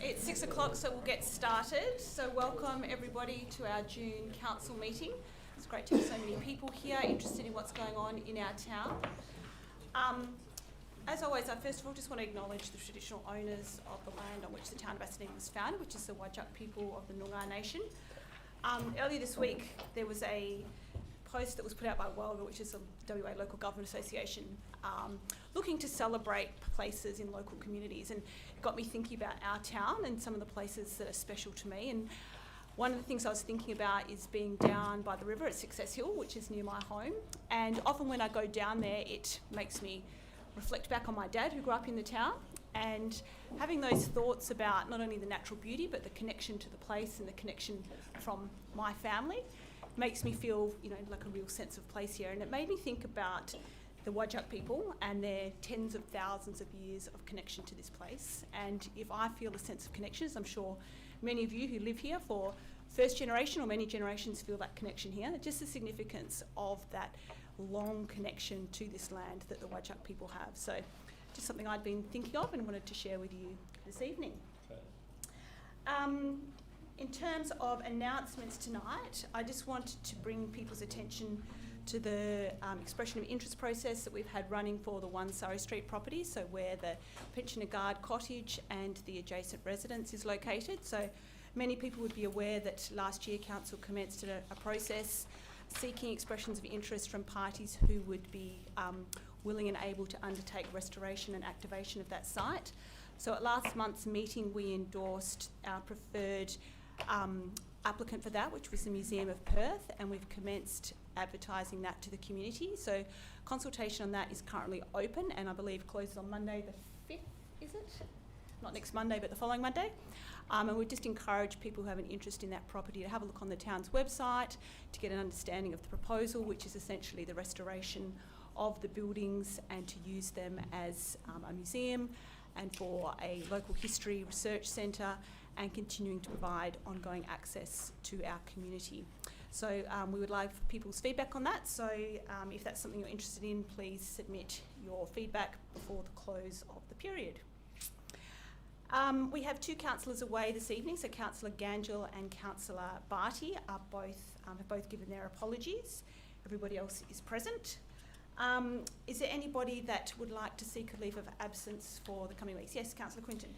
It's 6 o'clock, so we'll get started. So welcome everybody to our June council meeting. It's great to have so many people here interested in what's going on in our town. As always, I first of all just want to acknowledge the traditional owners of the land on which the town of Bassendean was founded, which is the Whadjuk people of the Noongar Nation. Earlier this week, there was a post that was put out by WALGA, which is a WA Local Government Association, looking to celebrate places in local communities, and it got me thinking about our town and some of the places that are special to me. And one of the things I was thinking about is being down by the river at Success Hill, which is near my home, and often when I go down there it makes me reflect back on my dad who grew up in the town, and having those thoughts about not only the natural beauty but the connection to the place and the connection from my family makes me feel, like a real sense of place here. And it made me think about the Whadjuk people and their tens of thousands of years of connection to this place. And if I feel a sense of connection, as I'm sure many of you who live here for first generation or many generations feel that connection here, just the significance of that long connection to this land that the Whadjuk people have. So just something I'd been thinking of and wanted to share with you this evening. In terms of announcements tonight, I just wanted to bring people's attention to the expression of interest process that we've had running for the 1 Surrey Street property, so where the Pensioner Guard cottage and the adjacent residence is located. So many people would be aware that last year Council commenced a process seeking expressions of interest from parties who would be willing and able to undertake restoration and activation of that site. So at last month's meeting we endorsed our preferred applicant for that, which was the Museum of Perth, and we've commenced advertising that to the community. So consultation on that is currently open and I believe closes on Monday the 5th, is it? Not next Monday but the following Monday. And we just encourage people who have an interest in that property to have a look on the town's website to get an understanding of the proposal, which is essentially the restoration of the buildings and to use them as a museum and for a local history research centre, and continuing to provide ongoing access to our community. So we would like people's feedback on that. So if that's something you're interested in, please submit your feedback before the close of the period. We have two councillors away this evening, so Councillor Gangel and Councillor Barty have both given their apologies. Everybody else is present. Is there anybody that would like to seek a leave of absence for the coming weeks? Yes, Councillor Quinton.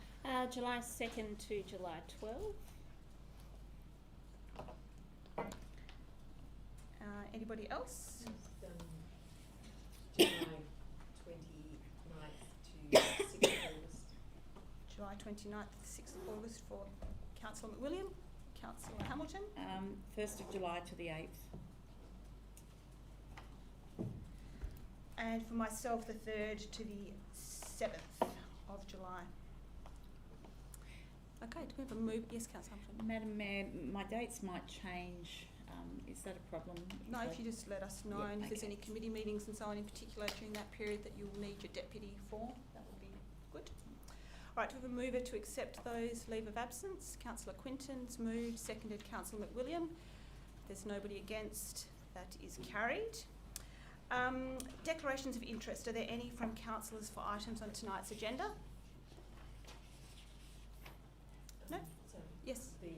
July 2nd to July 12th. Anybody else? July 29th to 6th of August. July 29th to 6th of August for Councillor McWilliam. Councillor Hamilton. 1st of July to the 8th. And for myself, the 3rd to the 7th of July. Okay, do we have a move? Yes, Councillor Hamilton. Madam Mayor, my dates might change. Is that a problem? No, if you just let us know, and if there's any committee meetings and so on in particular during that period that you'll need your deputy for, that would be good. All right, do we have a mover to accept those leave of absence? Councillor Quinton's moved, seconded Councillor McWilliam. There's nobody against, that is carried. Declarations of interest. Are there any from councillors for items on tonight's agenda? No? So Yes. the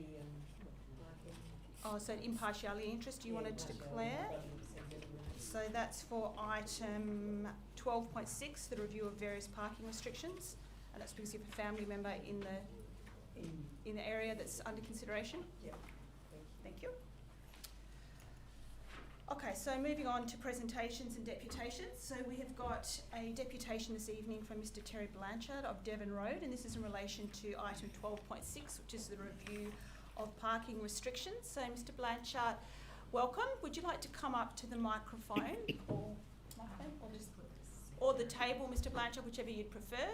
Oh, so impartiality interest you wanted to declare. So that's for item 12.6, the review of various parking restrictions, and that's because you have a family member in the area that's under consideration. Yeah. Thank you. Okay, so moving on to presentations and deputations. So we have got a deputation this evening from Mr. Terry Blanchard of Devon Road, and this is in relation to item 12.6, which is the review of parking restrictions. So Mr. Blanchard, welcome. Would you like to come up to the microphone or the table, Mr. Blanchard, whichever you'd prefer?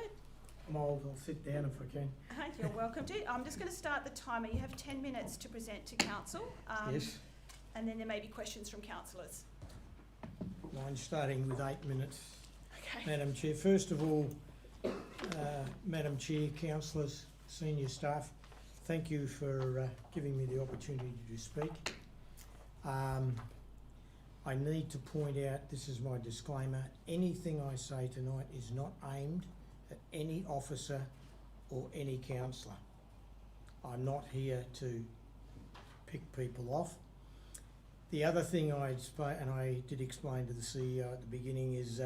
I'm old, I'll sit down if I can. You're welcome to. I'm just going to start the timer. You have 10 minutes to present to council. Yes. And then there may be questions from councillors. Mine's starting with 8 minutes. Okay. Madam Chair, first of all, Madam Chair, councillors, senior staff, thank you for giving me the opportunity to speak. I need to point out, this is my disclaimer, anything I say tonight is not aimed at any officer or any councillor. I'm not here to pick people off. The other thing I did explain to the CEO at the beginning is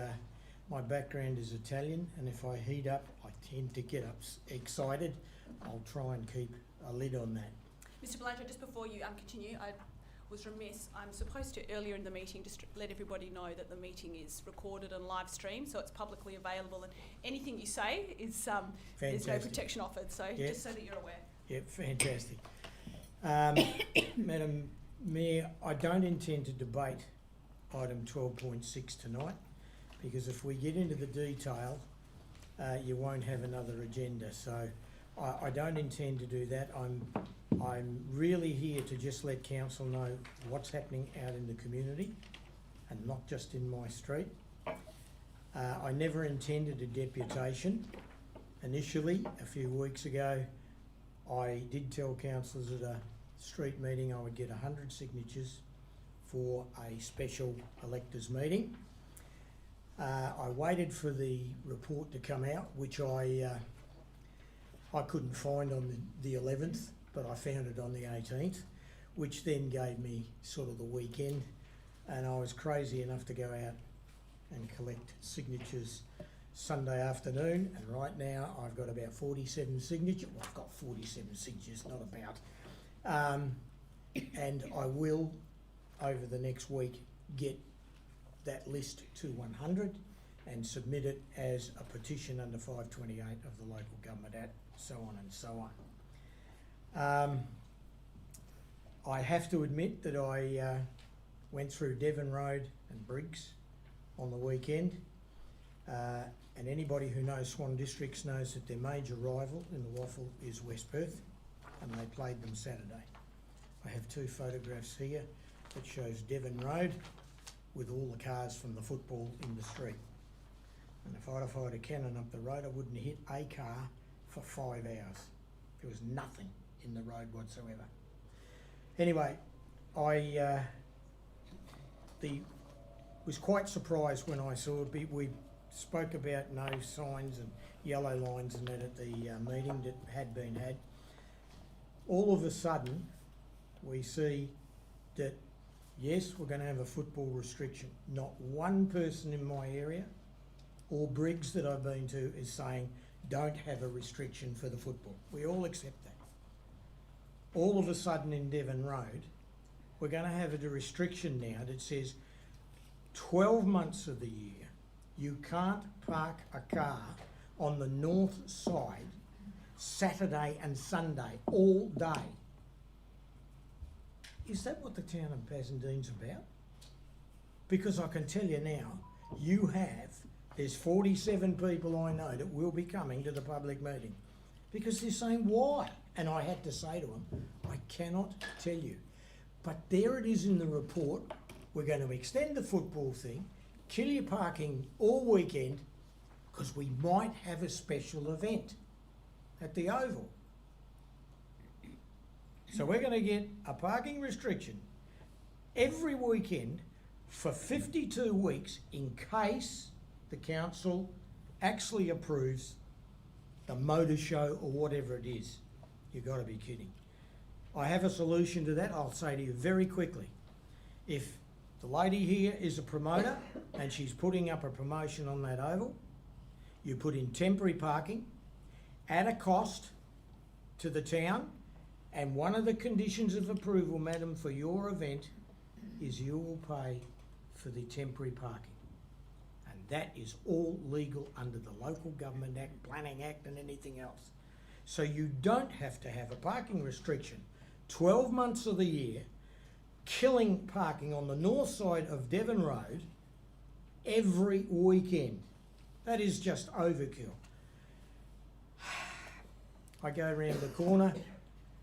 my background is Italian, and if I heat up, I tend to get excited. I'll try and keep a lid on that. Mr. Blanchard, just before you continue, I was remiss. I'm supposed to, earlier in the meeting, just let everybody know that the meeting is recorded and live streamed, so it's publicly available, and anything you say is there's no protection offered, so Yep. just so that you're aware. Yep, fantastic. Madam Mayor, I don't intend to debate item 12.6 tonight, because if we get into the detail, you won't have another agenda. So I don't intend to do that. I'm really here to just let council know what's happening out in the community and not just in my street. I never intended a deputation. Initially, a few weeks ago, I did tell councillors at a street meeting I would get 100 signatures for a special electors meeting. I waited for the report to come out, which I couldn't find on the 11th, but I found it on the 18th, which then gave me sort of the weekend, and I was crazy enough to go out and collect signatures Sunday afternoon, and right now I've got about 47 signatures. Well, I've got 47 signatures, not about. And I will, over the next week, get that list to 100 and submit it as a petition under 528 of the Local Government Act, so on and so on. I have to admit that I went through Devon Road and Briggs on the weekend, and anybody who knows Swan Districts knows that their major rival in the waffle is West Perth, and they played them Saturday. I have two photographs here that shows Devon Road with all the cars from the football in the street. And if I'd have fired a cannon up the road, I wouldn't have hit a car for 5 hours. There was nothing in the road whatsoever. Anyway, I was quite surprised when I saw it. We spoke about no signs and yellow lines and that at the meeting that had been had. All of a sudden, we see that, yes, we're going to have a football restriction. Not one person in my area or Briggs that I've been to is saying don't have a restriction for the football. We all accept that. All of a sudden in Devon Road, we're going to have a restriction now that says 12 months of the year you can't park a car on the north side Saturday and Sunday all day. Is that what the town of Bassendean's about? Because I can tell you now, there's 47 people I know that will be coming to the public meeting because they're saying why? And I had to say to them, I cannot tell you. But there it is in the report. We're going to extend the football thing, kill your parking all weekend because we might have a special event at the Oval. So we're going to get a parking restriction every weekend for 52 weeks in case the council actually approves the motor show or whatever it is. You've got to be kidding. I have a solution to that. I'll say to you very quickly. If the lady here is a promoter and she's putting up a promotion on that Oval, you put in temporary parking at a cost to the town, and one of the conditions of approval, madam, for your event is you will pay for the temporary parking. And that is all legal under the Local Government Act, Planning Act and anything else. So you don't have to have a parking restriction 12 months of the year, killing parking on the north side of Devon Road every weekend. That is just overkill. I go around the corner.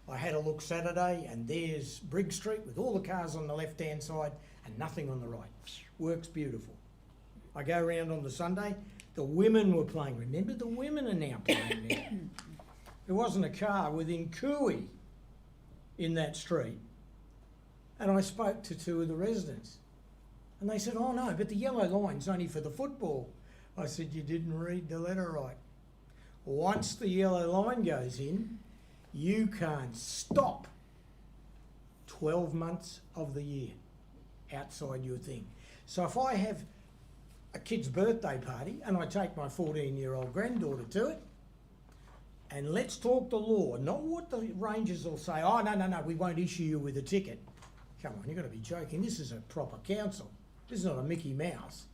I had a look Saturday and there's Briggs Street with all the cars on the left-hand side and nothing on the right. Works beautiful. I go around on the Sunday, the women were playing. Remember, the women are now playing there. There wasn't a car within cooey in that street. And I spoke to two of the residents. And they said, oh no, but the yellow line's only for the football. I said, you didn't read the letter right. Once the yellow line goes in, You can't stop 12 months of the year outside your thing. So if I have a kid's birthday party and I take my 14-year-old granddaughter to it, and let's talk the law, not what the rangers will say, oh, no, we won't issue you with a ticket. Come on, you've got to be joking. This is a proper council. This is not a Mickey Mouse.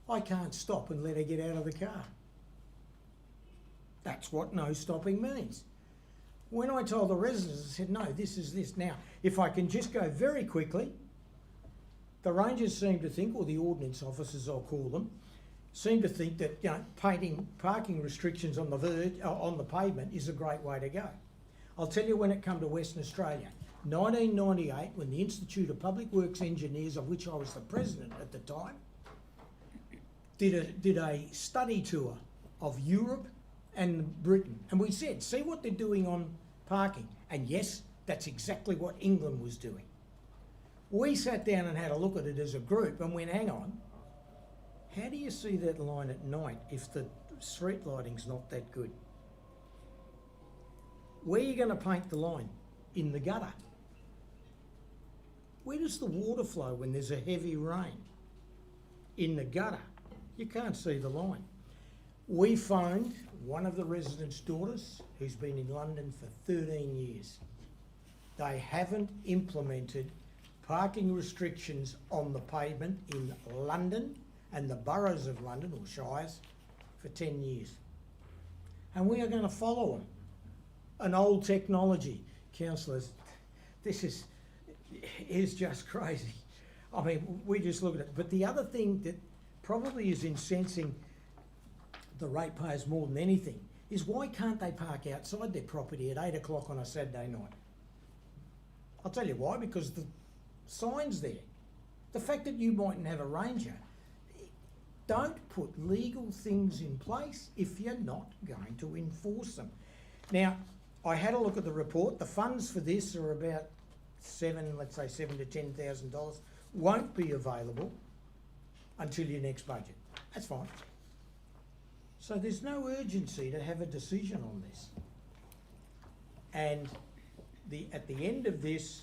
I can't stop and let her get out of the car. That's what no stopping means. When I told the residents, I said, no, this is this. Now, if I can just go very quickly, the rangers seem to think, or the ordnance officers I'll call them, seem to think that, you know, painting parking restrictions on the on the pavement is a great way to go. I'll tell you when it come to Western Australia. 1998, when the Institute of Public Works Engineers, of which I was the president at the time, did a study tour of Europe and Britain. And we said, see what they're doing on parking. And yes, that's exactly what England was doing. We sat down and had a look at it as a group and went, hang on, how do you see that line at night if the street lighting's not that good? Where are you going to paint the line? In the gutter. Where does the water flow when there's a heavy rain? In the gutter. You can't see the line. We phoned one of the residents' daughters who's been in London for 13 years. They haven't implemented parking restrictions on the pavement in London and the boroughs of London, or shires, for 10 years. And we are going to follow them. An old technology. Councillors, this is just crazy. I mean, we just look at it. But the other thing that probably is incensing the ratepayers more than anything is, why can't they park outside their property at 8 o'clock on a Saturday night? I'll tell you why, because the sign's there. The fact that you mightn't have a ranger, don't put legal things in place if you're not going to enforce them. Now, I had a look at the report. The funds for this are about $7,000 to $10,000. Won't be available until your next budget. That's fine. So there's no urgency to have a decision on this. And at the end of this,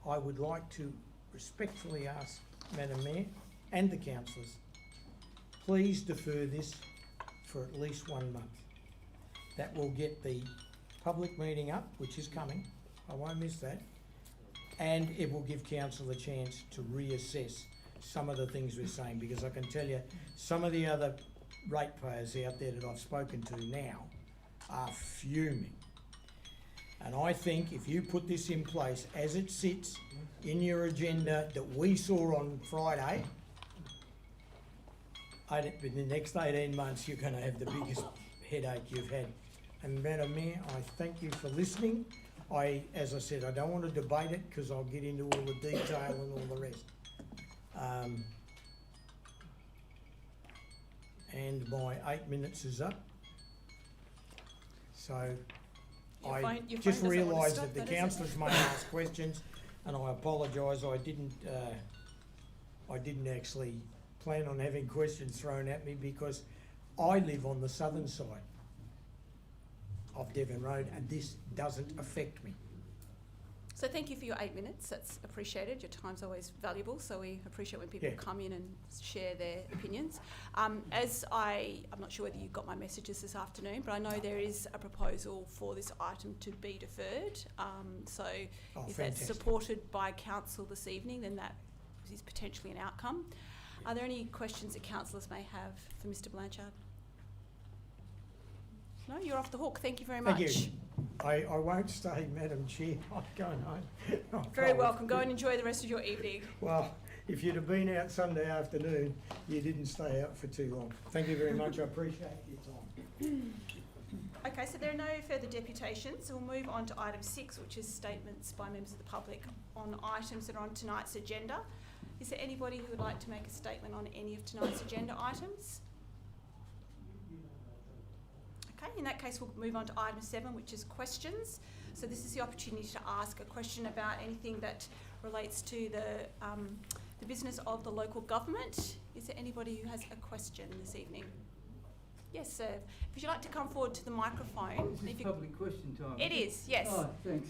I would like to respectfully ask Madam Mayor and the councillors, please defer this for at least 1 month. That will get the public meeting up, which is coming. I won't miss that. And it will give council a chance to reassess some of the things we're saying, because I can tell you some of the other ratepayers out there that I've spoken to now are fuming. And I think if you put this in place as it sits in your agenda that we saw on Friday, in the next 18 months you're going to have the biggest headache you've had. And Madam Mayor, I thank you for listening. As I said, I don't want to debate it because I'll get into all the detail and all the rest. And my 8 minutes is up. So I just realised that the councillors may ask questions, and I apologise. I didn't actually plan on having questions thrown at me because I live on the southern side of Devon Road, and this doesn't affect me. So thank you for your 8 minutes. That's appreciated. Your time's always valuable, so we appreciate when people come in and share their opinions. I'm not sure whether you got my messages this afternoon, but I know there is a proposal for this item to be deferred. If that's supported by council this evening, then that is potentially an outcome. Are there any questions that councillors may have for Mr. Blanchard? No, you're off the hook. Thank you very much. Thank you. I won't stay, Madam Chair. I'm going home. Very welcome. Go and enjoy the rest of your evening. Well, if you'd have been out Sunday afternoon, you didn't stay out for too long. Thank you very much. I appreciate your time. Okay, so there are no further deputations, so we'll move on to item 6, which is statements by members of the public on items that are on tonight's agenda. Is there anybody who would like to make a statement on any of tonight's agenda items? Okay, in that case we'll move on to item 7, which is questions. So this is the opportunity to ask a question about anything that relates to the business of the local government. Is there anybody who has a question this evening? Yes, sir. Would you like to come forward to the microphone? This is If you- public question time. It is, yes. Oh, thanks.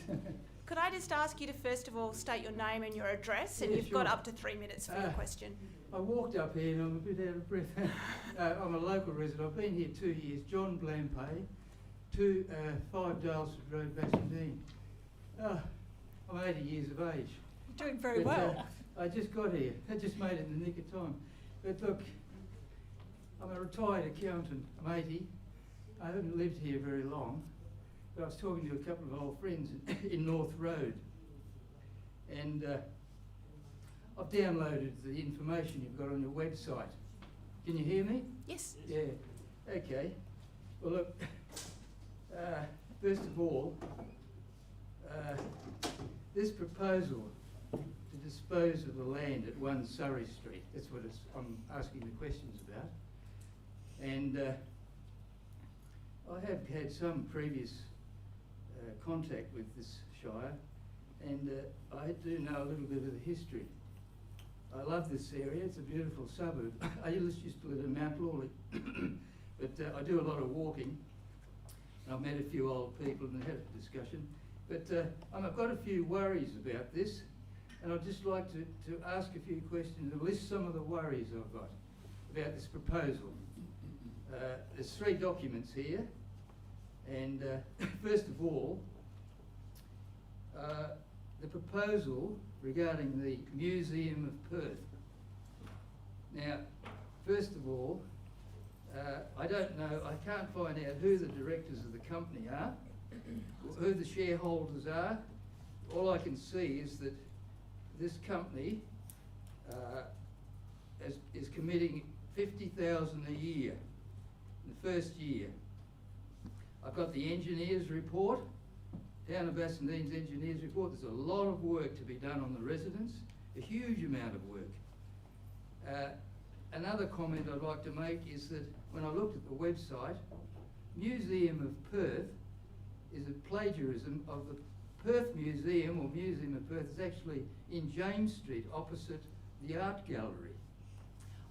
Could I just ask you to first of all state your name and your address, and Yeah, you've got sure. up to 3 minutes for your question. I walked up here and I'm a bit out of breath. I'm a local resident. I've been here 2 years. John Blampay, 5 Dalesford Road, Bassendean. I'm 80 years of age. You're doing very But, well. I just got here. I just made it in the nick of time. But look, I'm a retired accountant. I'm 80. I haven't lived here very long. But I was talking to a couple of old friends in North Road. And I've downloaded the information you've got on your website. Can you hear me? Yes. Yeah. Okay. Well, look, first of all, this proposal to dispose of the land at 1 Surrey Street, that's what I'm asking the questions about. And I have had some previous contact with this Shire, and I do know a little bit of the history. I love this area, it's a beautiful suburb. I used to live in Mount Lawley, but I do a lot of walking. And I've met a few old people and had a discussion. But I've got a few worries about this, and I'd just like to ask a few questions and list some of the worries I've got about this proposal. There's 3 documents here, and first of all, the proposal regarding the Museum of Perth. Now, first of all, I don't know, I can't find out who the directors of the company are, or who the shareholders are. All I can see is that this company is committing $50,000 a year in the first year. I've got the engineers report, Town of Bassendean's engineers report. There's a lot of work to be done on the residents, a huge amount of work. Another comment I'd like to make is that when I looked at the website, Museum of Perth is a plagiarism of the Perth Museum, or Museum of Perth, is actually in James Street opposite the art gallery.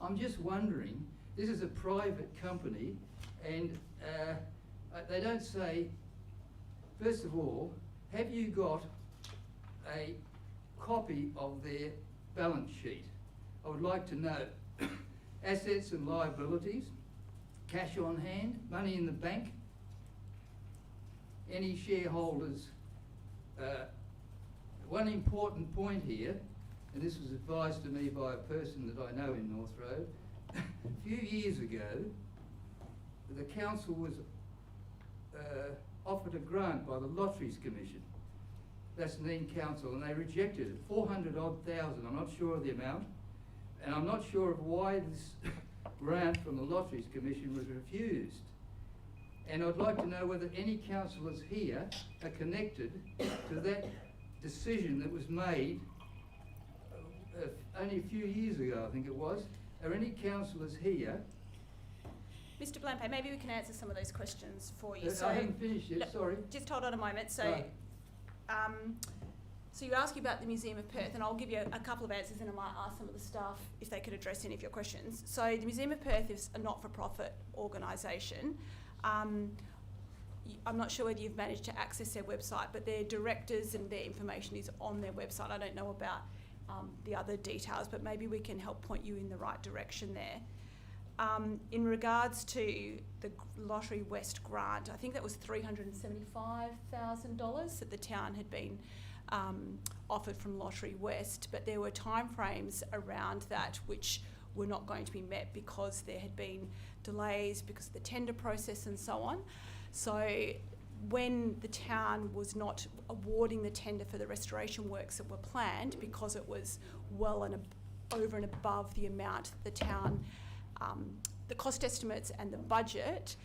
I'm just wondering, this is a private company, and they don't say, first of all, have you got a copy of their balance sheet? I would like to know assets and liabilities, cash on hand, money in the bank, any shareholders. One important point here, and this was advised to me by a person that I know in North Road, a few years ago, the council was offered a grant by the Lotteries Commission, Bassendean Council, and they rejected it, 400,000. I'm not sure of the amount, and I'm not sure of why this grant from the Lotteries Commission was refused. And I'd like to know whether any councillors here are connected to that decision that was made only a few years ago, I think it was. Are any councillors here? Mr. Blampay, maybe we can answer some of those questions for you. I haven't finished yet, sorry. Just hold on a moment. So, Right. so you're asking about the Museum of Perth, and I'll give you a couple of answers, and I might ask some of the staff if they could address any of your questions. So the Museum of Perth is a not-for-profit organisation. I'm not sure whether you've managed to access their website, but their directors and their information is on their website. I don't know about the other details, but maybe we can help point you in the right direction there. In regards to the Lottery West grant, I think that was $375,000 that the town had been offered from Lottery West, but there were timeframes around that which were not going to be met because there had been delays because of the tender process and so on. So when the town was not awarding the tender for the restoration works that were planned, because it was well and over and above the amount the town, the cost estimates and the budget,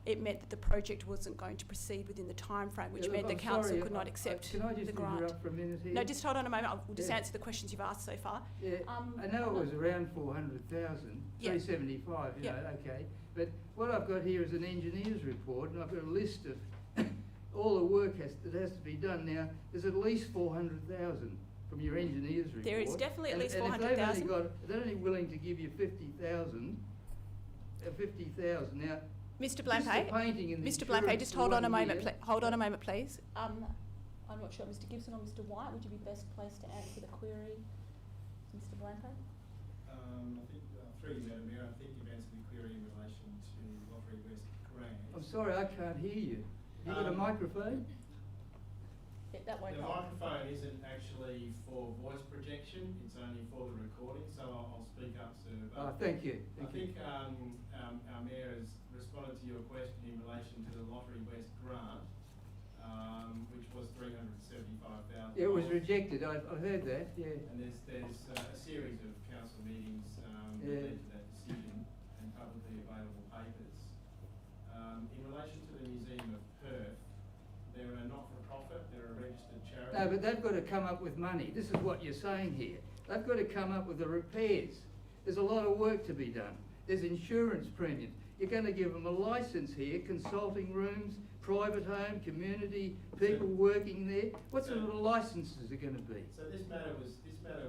it meant that the project wasn't going to proceed within the time frame, which meant the council could not accept Can I just the grant. interrupt for a minute here? No, just hold on a moment. We'll just Yeah. answer the questions you've asked so far. Yeah, I know it was around 400,000, Yeah. 375, you Yeah. know, okay. But what I've got here is an engineer's report, and I've got a list of all the work that has to be done. Now, there's at least 400,000 from your engineer's report. There is definitely at least And if 400,000. they're only willing to give you 50,000, now, Mr. Just Blampay, the painting and the Mr. Blampay, insurance just for hold on a 1 moment, year. hold on a moment, please. I'm not sure, Mr. Gibson or Mr. White, would you be best placed to answer the query, Mr. Blampay? I think, through you, Madam Mayor, I think you've answered the query in relation to Lottery West Grant. I'm sorry, I can't hear you. You got a microphone? That won't The help. microphone isn't actually for voice projection, it's only for the recording, so I'll speak up, sir. Oh, But thank you, I thank you. think, our mayor has responded to your question in relation to the Lottery West Grant, which was $375,000. Yeah, it was rejected, I heard that, yeah. And there's a series of council meetings, that Yeah. led to that decision and publicly available papers. In relation to the Museum of Perth, they're a not-for-profit, they're a registered charity. No, but they've got to come up with money. This is what you're saying here. They've got to come up with the repairs. There's a lot of work to be done. There's insurance premiums. You're going to give them a licence here, consulting rooms, private home, community, people working there. What sort of licences are going to be? So this matter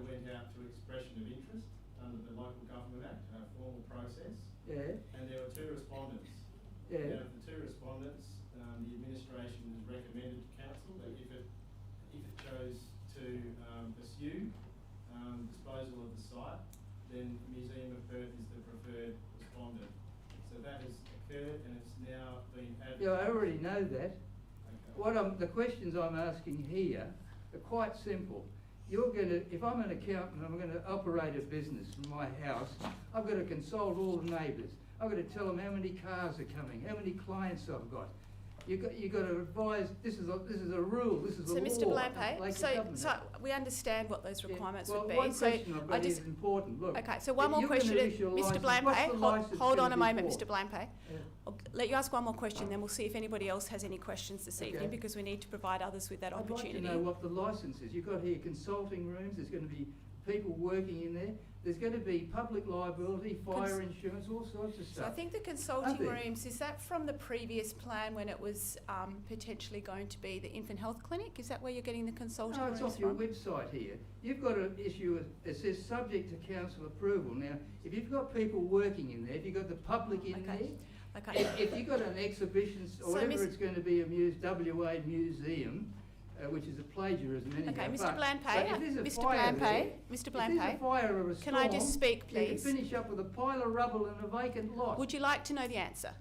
went out to expression of interest under the Local Government Act, a formal process, Yeah, and there were 2 respondents. yeah. Out of the 2 respondents, the administration has recommended to council that if it chose to pursue disposal of the site, then the Museum of Perth is the preferred respondent. So that has occurred and it's now been advertised. Yeah, I already know that. Okay. The questions I'm asking here are quite simple. You're going to, if I'm an accountant, I'm going to operate a business from my house, I've got to consult all the neighbours. I've got to tell them how many cars are coming, how many clients I've got. You've got to advise, this is a rule, this is a So, law. Mr. Blampay, like the so government. we understand what those Yeah. requirements Well, would be. one So question I've I got just, is important, look. okay, so one If more you're gonna question, issue a Mr. licence, Blampay, what's the licence hold on gonna a be moment, for? Mr. Blampay. Yeah. I'll let you ask one more question, then we'll see if anybody else has any questions this evening, Okay. because we need to provide others with that I'd like opportunity. to know what the licence is. You've got here consulting rooms, there's going to be people working in there, there's going to be public liability, fire insurance, all sorts of So I stuff. think the consulting there? rooms, is that from the previous plan when it was potentially going to be the infant health clinic? Is that where you're getting the consulting No, rooms it's off your from? website here. You've got to issue, it says subject to council approval. Now, if you've got people working in there, if you've got the public in Okay. there, Okay. if you've got an exhibition, So or whatever Miss- it's going to be, WA Museum, which is a plagiarism anyhow. Okay, Mr. but Blampay, if there's a Mr. fire Blampay, there, Mr. if there's a Blampay, fire or a can I just storm, speak, you can please? finish up with a pile of rubble and a vacant lot. Would you like to know the answer?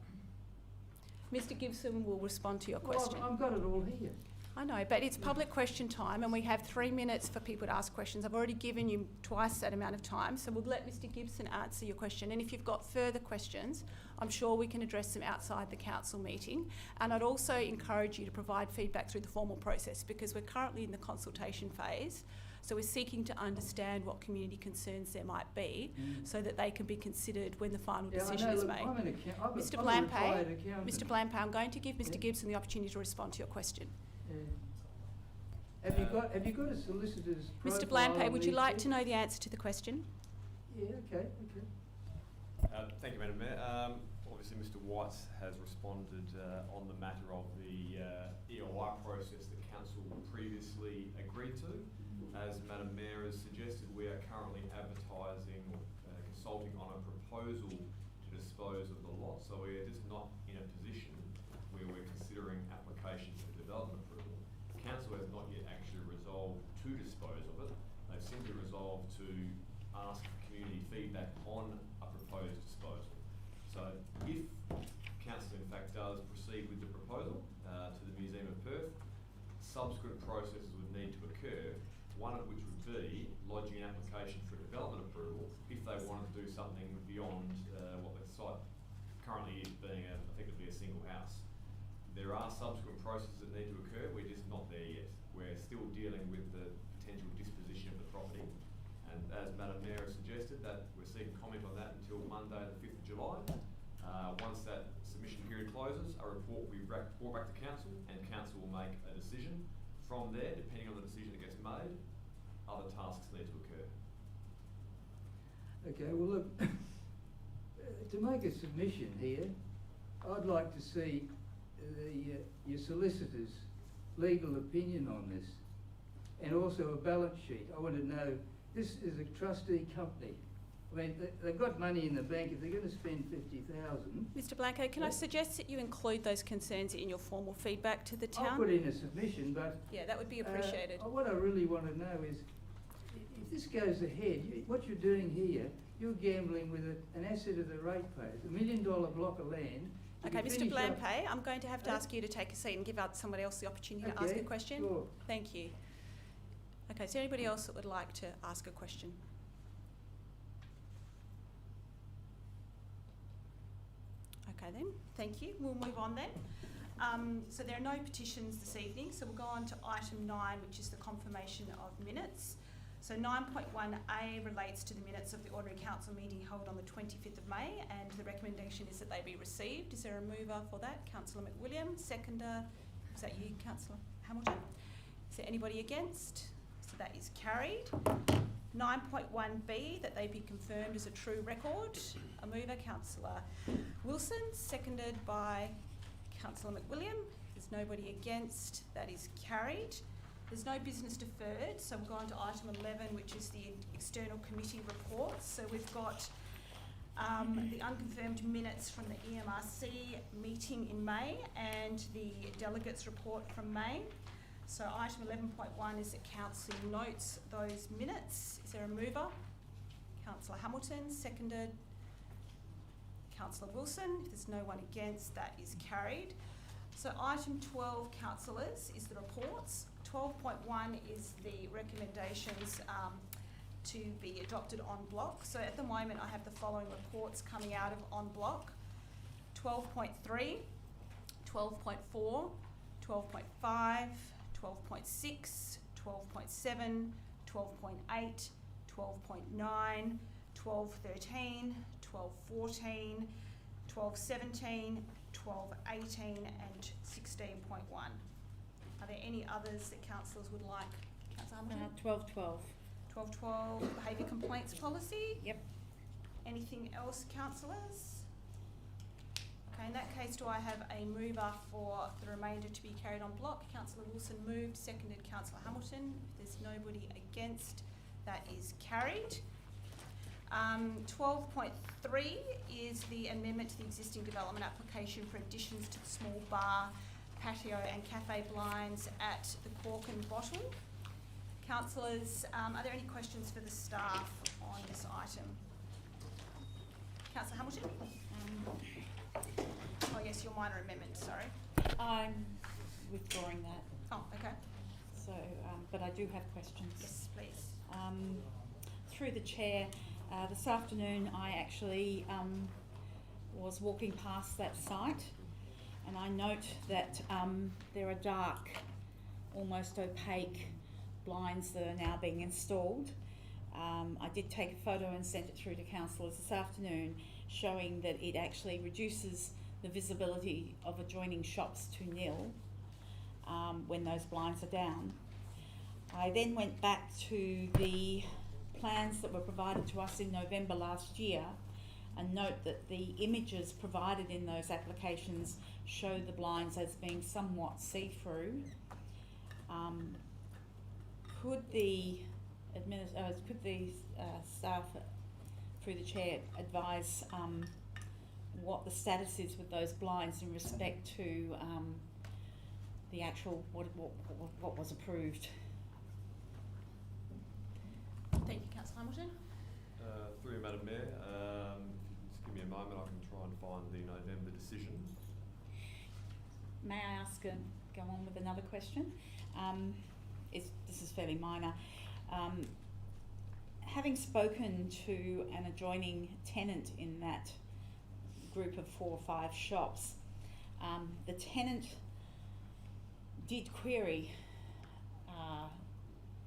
Mr. Gibson will respond to your Well, question. I've got it all here. I know, but it's public question time and we have 3 minutes for people to ask questions. I've already given you twice that amount of time, so we'll let Mr. Gibson answer your question. And if you've got further questions, I'm sure we can address them outside the council meeting. And I'd also encourage you to provide feedback through the formal process, because we're currently in the consultation phase. So we're seeking to understand what community concerns there might be, so that they can be considered when the final Yeah, I decision know, is look, made. I'm an account, Mr. I'm a retired Blampay, accountant. Mr. Blampay, I'm going to give Mr. Yeah. Gibson the opportunity to respond to your question. Yeah. Have you got a solicitor's profile Mr. Blampay, on would you these like to things? know the answer to the question? Yeah, okay. Thank you, Madam Mayor. Obviously, Mr. White has responded on the matter of the EOI process that Council previously agreed to. As Madam Mayor has suggested, we are currently advertising or consulting on a proposal to dispose of the lot. So we are just not in a position where we're considering application for development approval. Council has not yet actually resolved to dispose of it. They've simply resolved to ask for community feedback on a proposed disposal. So if Council in fact does proceed with the proposal to the Museum of Perth, subsequent processes would need to occur, one of which would be lodging an application for development approval if they wanted to do something beyond what the site currently is, being effectively a single house. There are subsequent processes that need to occur, we're just not there yet. We're still dealing with the potential disposition of the property, and as Madam Mayor has suggested, that we're seeking comment on that until Monday the 5th of July. Once that submission period closes, a report will be brought back to Council, and Council will make a decision. From there, depending on the decision that gets made, other tasks need to occur. Okay, well look, to make a submission here, I'd like to see your solicitor's legal opinion on this, and also a balance sheet. I want to know, this is a trustee company I mean, they've got money in the bank. If they're going to spend 50,000, Mr Blanco, can I suggest that you include those concerns in your formal feedback to the I'll town? put in a submission, but Yeah, that would be appreciated. what I really want to know is, if this goes ahead, what you're doing here, you're gambling with an asset of the ratepayers, $1 million block of land. You Okay, can Mr finish up- Blampay, I'm going to have to ask you to take a seat and give out somebody else the opportunity to ask a Okay, question. sure. Thank you. Okay, is there anybody else that would like to ask a question? Okay then, thank you. We'll move on then. So there are no petitions this evening, so we'll go on to item 9, which is the confirmation of minutes. So 9.1A relates to the minutes of the ordinary council meeting held on the 25th of May, and the recommendation is that they be received. Is there a mover for that? Councillor McWilliam. Seconder, is that you, Councillor Hamilton? Is there anybody against? So that is carried. 9.1B, that they be confirmed as a true record. A mover, Councillor Wilson, seconded by Councillor McWilliam. There's nobody against. That is carried. There's no business deferred, so we'll go on to item 11, which is the external committee reports. So we've got the unconfirmed minutes from the EMRC meeting in May and the delegates report from May. So item 11.1 is that council notes those minutes. Is there a mover? Councillor Hamilton, seconded. Councillor Wilson. If there's no one against, that is carried. So item 12, councillors, is the reports. 12.1 is the recommendations to be adopted en bloc. So at the moment I have the following reports coming out of en bloc. 12.3, 12.4, 12.5, 12.6, 12.7, 12.8, 12.9, 12.13, 12.14, 12.17, 12.18 and 16.1. Are there any others that councillors would like? Councillor Hamilton? 12.12. 12.12, behaviour complaints policy. Yep. Anything else, councillors? Okay, in that case, do I have a mover for the remainder to be carried on block? Councillor Wilson moved, seconded Councillor Hamilton. If there's nobody against, that is carried. 12.3 is the amendment to the existing development application for additions to the small bar, patio and cafe blinds at the Cork and Bottle. Councillors, are there any questions for the staff on this item? Councillor Hamilton? Oh yes, your minor amendment, sorry. I'm withdrawing that. Oh, okay. So, but I do have questions. Yes, please. Through the chair, this afternoon I actually was walking past that site, and I note that there are dark, almost opaque blinds that are now being installed. I did take a photo and sent it through to councillors this afternoon, showing that it actually reduces the visibility of adjoining shops to nil when those blinds are down. I then went back to the plans that were provided to us in November last year and note that the images provided in those applications show the blinds as being somewhat see-through. Could the staff, through the chair, advise what the status is with those blinds in respect to the actual what was approved? Thank you, Councillor Hamilton. Through you, Madam Mayor, if you can just give me a moment, I can try and find the November decision. May I ask go on with another question? This is fairly minor. Having spoken to an adjoining tenant in that group of 4 or 5 shops, the tenant did query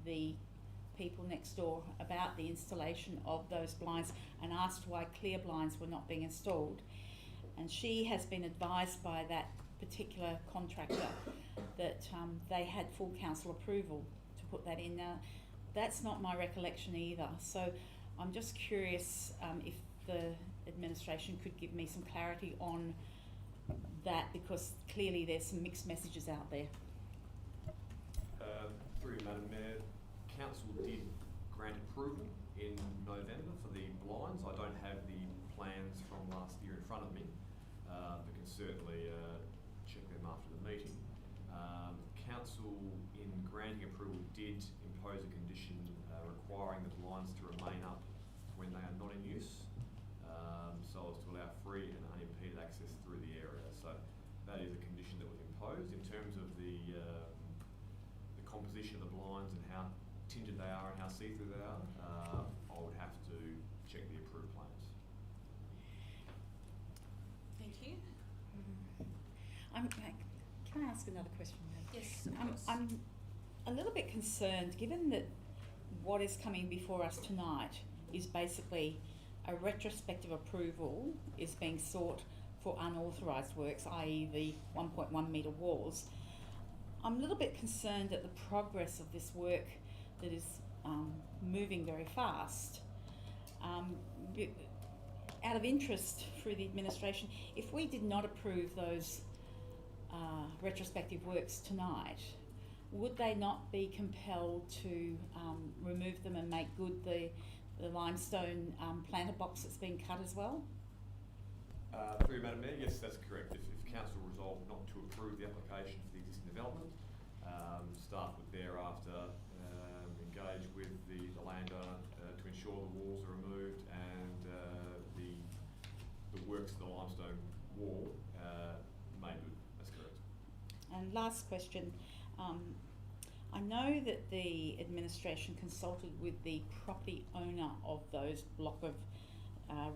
the people next door about the installation of those blinds and asked why clear blinds were not being installed. And she has been advised by that particular contractor that they had full council approval to put that in. Now, that's not my recollection either. So I'm just curious if the administration could give me some clarity on that, because clearly there's some mixed messages out there. Through you, Madam Mayor, Council did grant approval in November for the blinds. I don't have the plans from last year in front of me, but can certainly check them after the meeting. Council, in granting approval, did impose a condition requiring the blinds to remain up when they are not in use, so as to allow free and unimpeded access through the area. So that is a condition that was imposed. In terms of the composition of the blinds and how tinted they are and how see-through they are, I would have to check the approved plans. Thank you. Can I ask another question? Yes, of course. I'm a little bit concerned, given that what is coming before us tonight is basically a retrospective approval is being sought for unauthorised works, i.e. the 1.1 metre walls. I'm a little bit concerned at the progress of this work that is moving very fast. Out of interest through the administration, if we did not approve those retrospective works tonight, would they not be compelled to remove them and make good the limestone planter box that's been cut as well? Through Madam Mayor, yes, that's correct. If Council resolved not to approve the application for the existing development, staff would thereafter engage with the landowner to ensure the walls are removed and the works of the limestone wall made good. That's correct. And last question, I know that the administration consulted with the property owner of those block of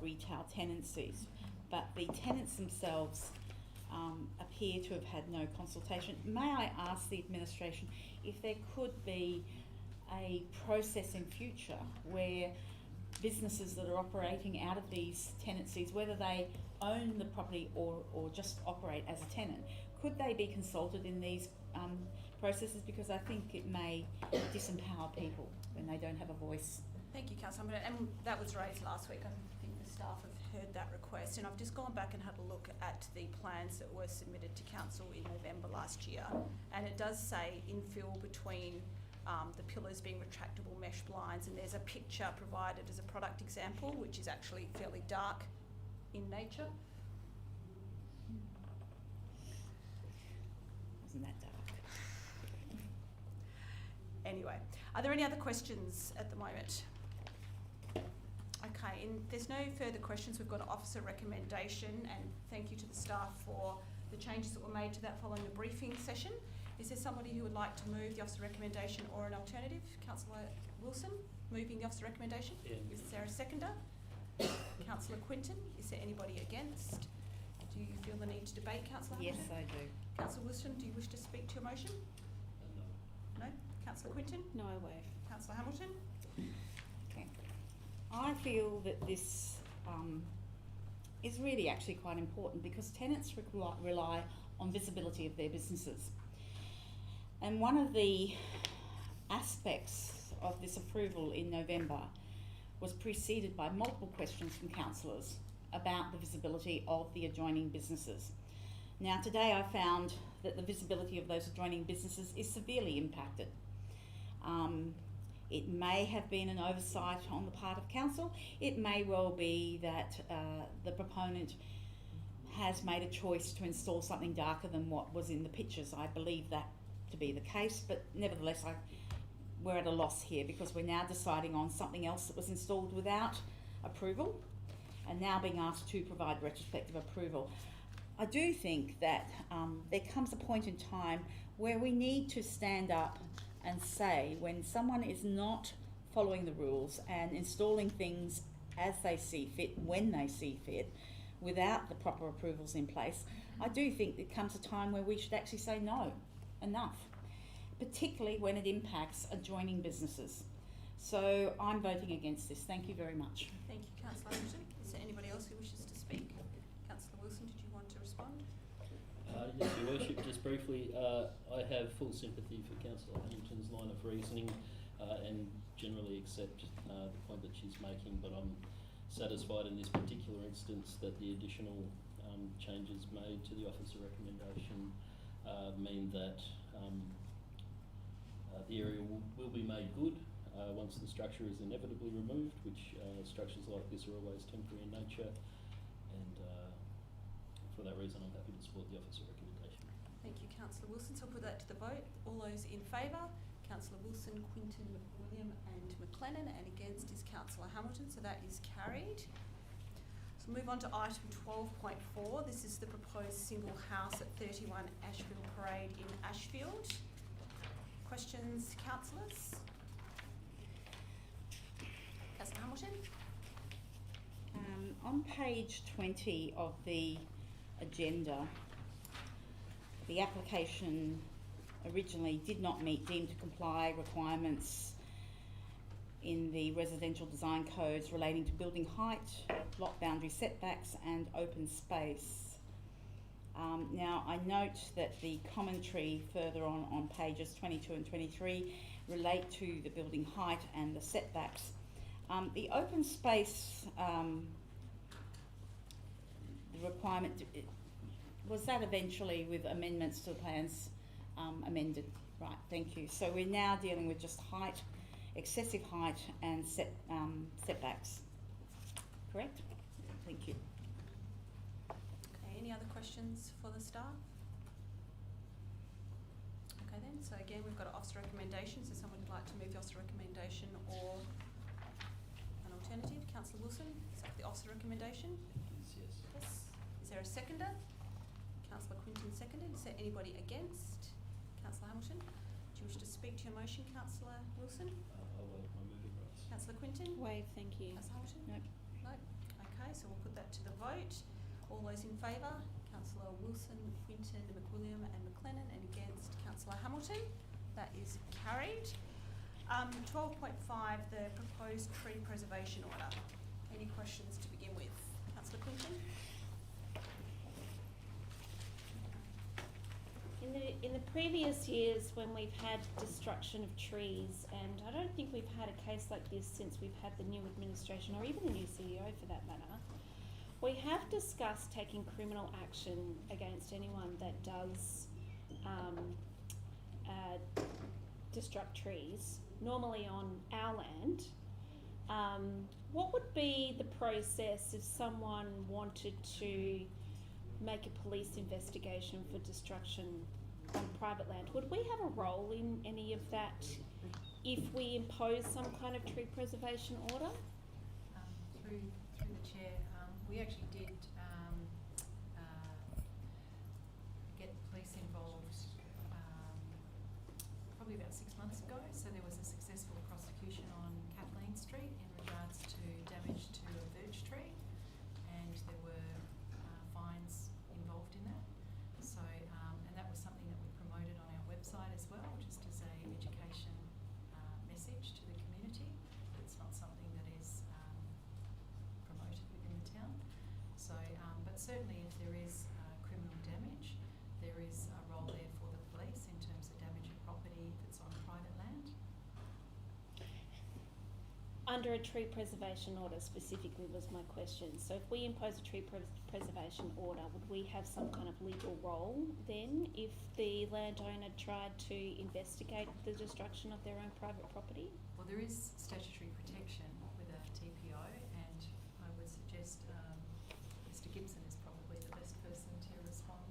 retail tenancies, but the tenants themselves appear to have had no consultation. May I ask the administration if there could be a process in future where businesses that are operating out of these tenancies, whether they own the property or just operate as a tenant, could they be consulted in these processes? Because I think it may disempower people when they don't have a voice. Thank you, Councillor. And that was raised last week. I think the staff have heard that request, and I've just gone back and had a look at the plans that were submitted to Council in November last year, and it does say infill between the pillars being retractable mesh blinds, and there's a picture provided as a product example, which is actually fairly dark in nature. Isn't that dark? Anyway, are there any other questions at the moment? Okay, and there's no further questions. We've got an officer recommendation, and thank you to the staff for the changes that were made to that following the briefing session. Is there somebody who would like to move the officer recommendation or an alternative? Councillor Wilson, moving the officer recommendation? Yeah. Is there a seconder? Councillor Quinton, is there anybody against? Do you feel the need to debate, Councillor Yes, Hamilton? I do. Councillor Wilson, do you wish to speak to your motion? No? Councillor Quinton? No, I waive. Councillor Hamilton? Okay. I feel that this is really actually quite important because tenants rely on visibility of their businesses. And one of the aspects of this approval in November was preceded by multiple questions from councillors about the visibility of the adjoining businesses. Now today I found that the visibility of those adjoining businesses is severely impacted. It may have been an oversight on the part of council. It may well be that the proponent has made a choice to install something darker than what was in the pictures. I believe that to be the case, but nevertheless we're at a loss here because we're now deciding on something else that was installed without approval and now being asked to provide retrospective approval. I do think that there comes a point in time where we need to stand up and say when someone is not following the rules and installing things as they see fit, when they see fit, without the proper approvals in place, I do think there comes a time where we should actually say no, enough, particularly when it impacts adjoining businesses. So I'm voting against this. Thank you very much. Thank you, Councillor Hamilton. Is there anybody else who wishes to speak? Councillor Wilson, did you want to respond? Yes, Your Worship, just briefly, I have full sympathy for Councillor Hamilton's line of reasoning and generally accept the point that she's making, but I'm satisfied in this particular instance that the additional changes made to the officer recommendation mean that the area will be made good once the structure is inevitably removed, which structures like this are always temporary in nature, and for that reason I'm happy to support the officer recommendation. Thank you, Councillor Wilson. So I'll put that to the vote. All those in favour? Councillor Wilson, Quinton, McWilliam and McLennan, and against is Councillor Hamilton, so that is carried. So move on to item 12.4. This is the proposed single house at 31 Ashfield Parade in Ashfield. Questions, councillors? Councillor Hamilton? On page 20 of the agenda, the application originally did not meet deemed to comply requirements in the residential design codes relating to building height, lot boundary setbacks and open space. Now I note that the commentary further on pages 22 and 23 relate to the building height and the setbacks. The open space, the requirement, was that eventually with amendments to the plans amended? Right, thank you. So we're now dealing with just height, excessive height and setbacks, correct? Thank you. Okay, any other questions for the staff? Okay then, so again we've got an officer recommendation, so someone would like to move the officer recommendation or an alternative? Councillor Wilson, is that the officer recommendation? Yes. Yes. Is there a seconder? Councillor Quinton seconded. Is there anybody against? Councillor Hamilton, do you wish to speak to your motion, Councillor Wilson? I'll waive my moving rights. Councillor Quinton? Waive, thank you. Councillor Hamilton? No. No? Okay, so we'll put that to the vote. All those in favour? Councillor Wilson, Quinton, McWilliam and McLennan, and against Councillor Hamilton. That is carried. 12.5, the proposed tree preservation order. Any questions to begin with? Councillor Quinton? In the previous years when we've had destruction of trees, and I don't think we've had a case like this since we've had the new administration or even the new CEO for that matter, we have discussed taking criminal action against anyone that does destruct trees, normally on our land. What would be the process if someone wanted to make a police investigation for destruction on private land? Would we have a role in any of that if we impose some kind of tree preservation order? Through the chair, we actually did get the police involved probably about 6 months ago. So there was a successful prosecution on Kathleen Street in regards to damage to a birch tree, and there were fines involved in that. So, and that was something that we promoted on our website as well, just as a education message to the community. It's not something that is promoted within the town. So, but certainly if there is criminal damage, there is a role there for the police in terms of damage of property that's on private land. Under a tree preservation order specifically was my question. So if we impose a tree preservation order, would we have some kind of legal role then if the landowner tried to investigate the destruction of their own private property? Well, there is statutory protection with a TPO, and I would suggest Mr. Gibson is probably the best person to respond.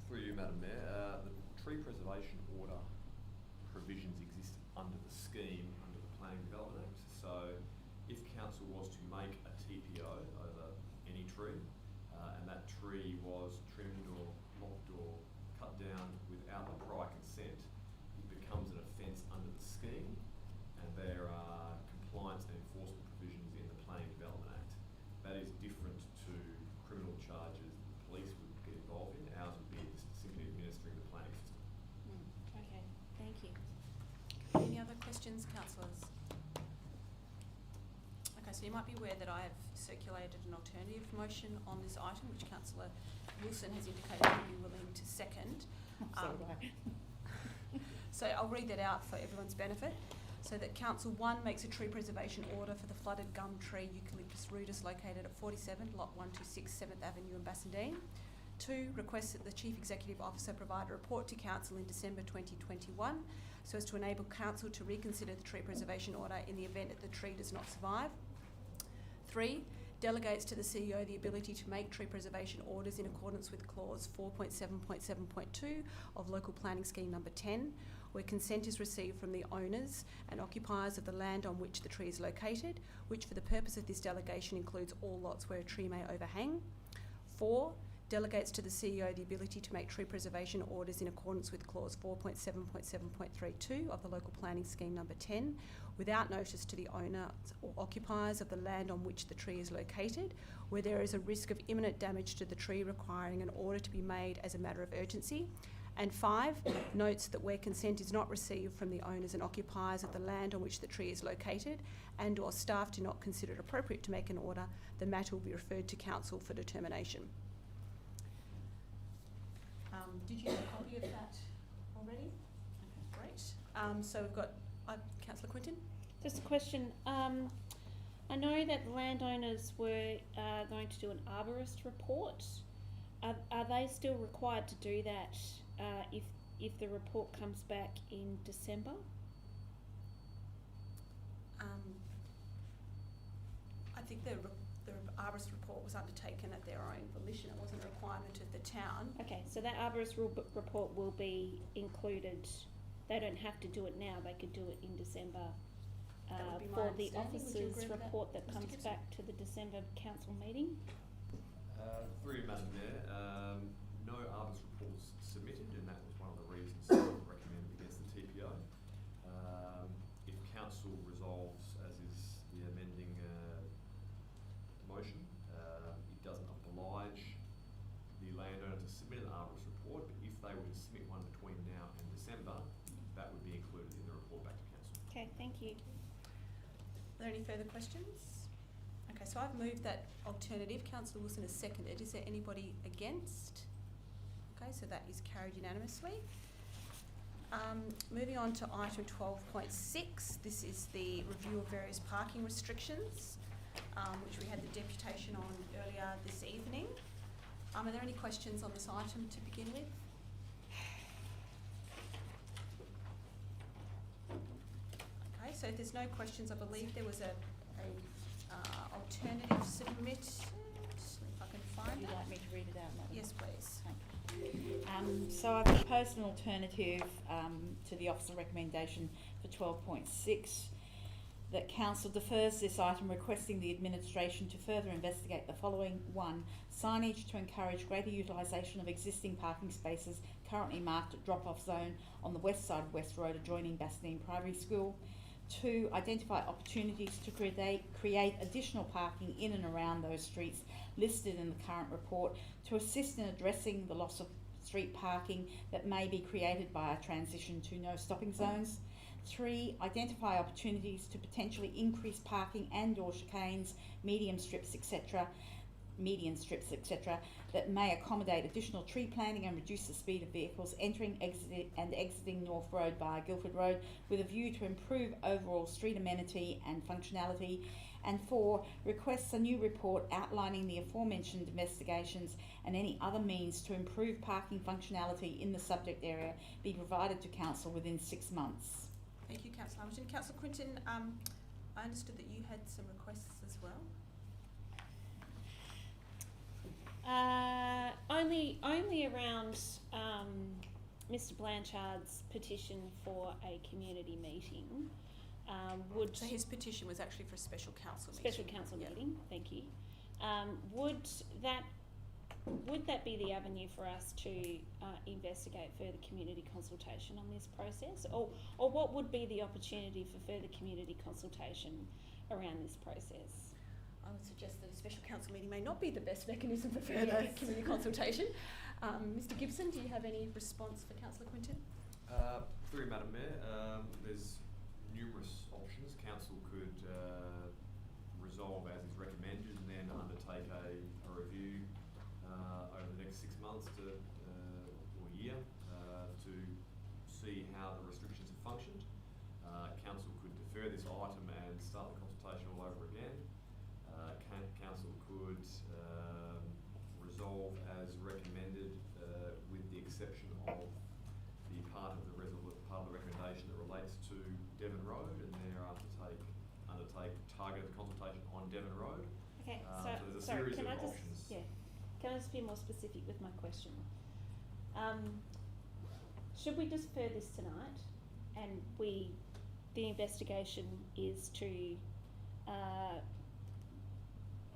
Through you, Madam Mayor, the tree preservation order provisions exist under the scheme, under the Planning Development Act. So if council was to make a TPO over any tree, and that tree was trimmed or lopped or cut down without the prior consent, it becomes an offence under the scheme, and there are compliance and enforcement provisions in the Planning Development Act. That is different to criminal charges the police would get involved in. Ours would be just simply administering the planning system. Okay, thank you. Any other questions, councillors? Okay, so you might be aware that I have circulated an alternative motion on this item, which Councillor Wilson has indicated he'd be willing to second. So I'll read that out for everyone's benefit. So that Council 1 makes a tree preservation order for the flooded gum tree Eucalyptus rudus located at 47, lot 126, 7th Avenue in Bassendean. 2, requests that the Chief Executive Officer provide a report to Council in December 2021 so as to enable Council to reconsider the tree preservation order in the event that the tree does not survive. 3, delegates to the CEO the ability to make tree preservation orders in accordance with clause 4.7.7.2 of Local Planning Scheme number 10, where consent is received from the owners and occupiers of the land on which the tree is located, which for the purpose of this delegation includes all lots where a tree may overhang. 4, delegates to the CEO the ability to make tree preservation orders in accordance with clause 4.7.7.32 of the Local Planning Scheme number 10, without notice to the owner or occupiers of the land on which the tree is located, where there is a risk of imminent damage to the tree requiring an order to be made as a matter of urgency. And 5, notes that where consent is not received from the owners and occupiers of the land on which the tree is located and or staff do not consider it appropriate to make an order, the matter will be referred to Council for determination. Did you have a copy of that already? Okay, great. So we've got Councillor Quintin. Just a question. I know that landowners were going to do an arborist report. Are they still required to do that if the report comes back in December? I think the arborist report was undertaken at their own volition. It wasn't a requirement of the town. Okay, so that arborist report will be included. They don't have to do it now. They could do it in December That would be my for the understanding. Would you officers' agree with that, report that Mr. comes Gibson? back to the December council meeting. Through you, Madam Mayor, no arborist reports submitted, and that was one of the reasons recommended against the TPO. If council resolves, as is the amending motion, it doesn't oblige the landowner to submit an arborist report, but if they were to submit one between now and December, that would be included in the report back to council. Okay, thank you. Are there any further questions? Okay, so I've moved that alternative. Councillor Wilson has seconded. Is there anybody against? Okay, so that is carried unanimously. Moving on to item 12.6. This is the review of various parking restrictions, which we had the deputation on earlier this evening. Are there any questions on this item to begin with? Okay, so if there's no questions, I believe there was a alternative submitted. If I can find Would you it. like me to read it out, Madam? Yes, please. So I've proposed an alternative to the officer recommendation for 12.6, that council defers this item, requesting the administration to further investigate the following. 1, signage to encourage greater utilisation of existing parking spaces currently marked at drop-off zone on the west side of West Road adjoining Bassendean Primary School. 2, identify opportunities to create additional parking in and around those streets listed in the current report to assist in addressing the loss of street parking that may be created by a transition to no stopping zones. 3, identify opportunities to potentially increase parking and or chicanes, median strips, etc., that may accommodate additional tree planting and reduce the speed of vehicles entering and exiting North Road via Guildford Road with a view to improve overall street amenity and functionality. And 4, requests a new report outlining the aforementioned investigations and any other means to improve parking functionality in the subject area be provided to council within 6 months. Thank you, Councillor Hamilton. Councillor Quintin, I understood that you had some requests as well. Only around Mr. Blanchard's petition for a community meeting. So his petition was actually for a special council meeting. Special council Yep. meeting, thank you. Would that be the avenue for us to investigate further community consultation on this process, or what would be the opportunity for further community consultation around this process? I would suggest that a special council meeting may not be the best mechanism for further community consultation. Mr. Gibson, do you have any response for Councillor Quintin? Through you, Madam Mayor, there's numerous options. Council could resolve as is recommended and then undertake a review over the next 6 months or year to see how the restrictions have functioned. Council could defer this item and start the consultation all over again. Council could resolve as recommended exception of the part of the recommendation that relates to Devon Road, and there undertake targeted consultation on Devon Road. Okay, So there's a sorry, series can of I just, options. yeah, can I just be more specific with my question? Should we defer this tonight and the investigation is to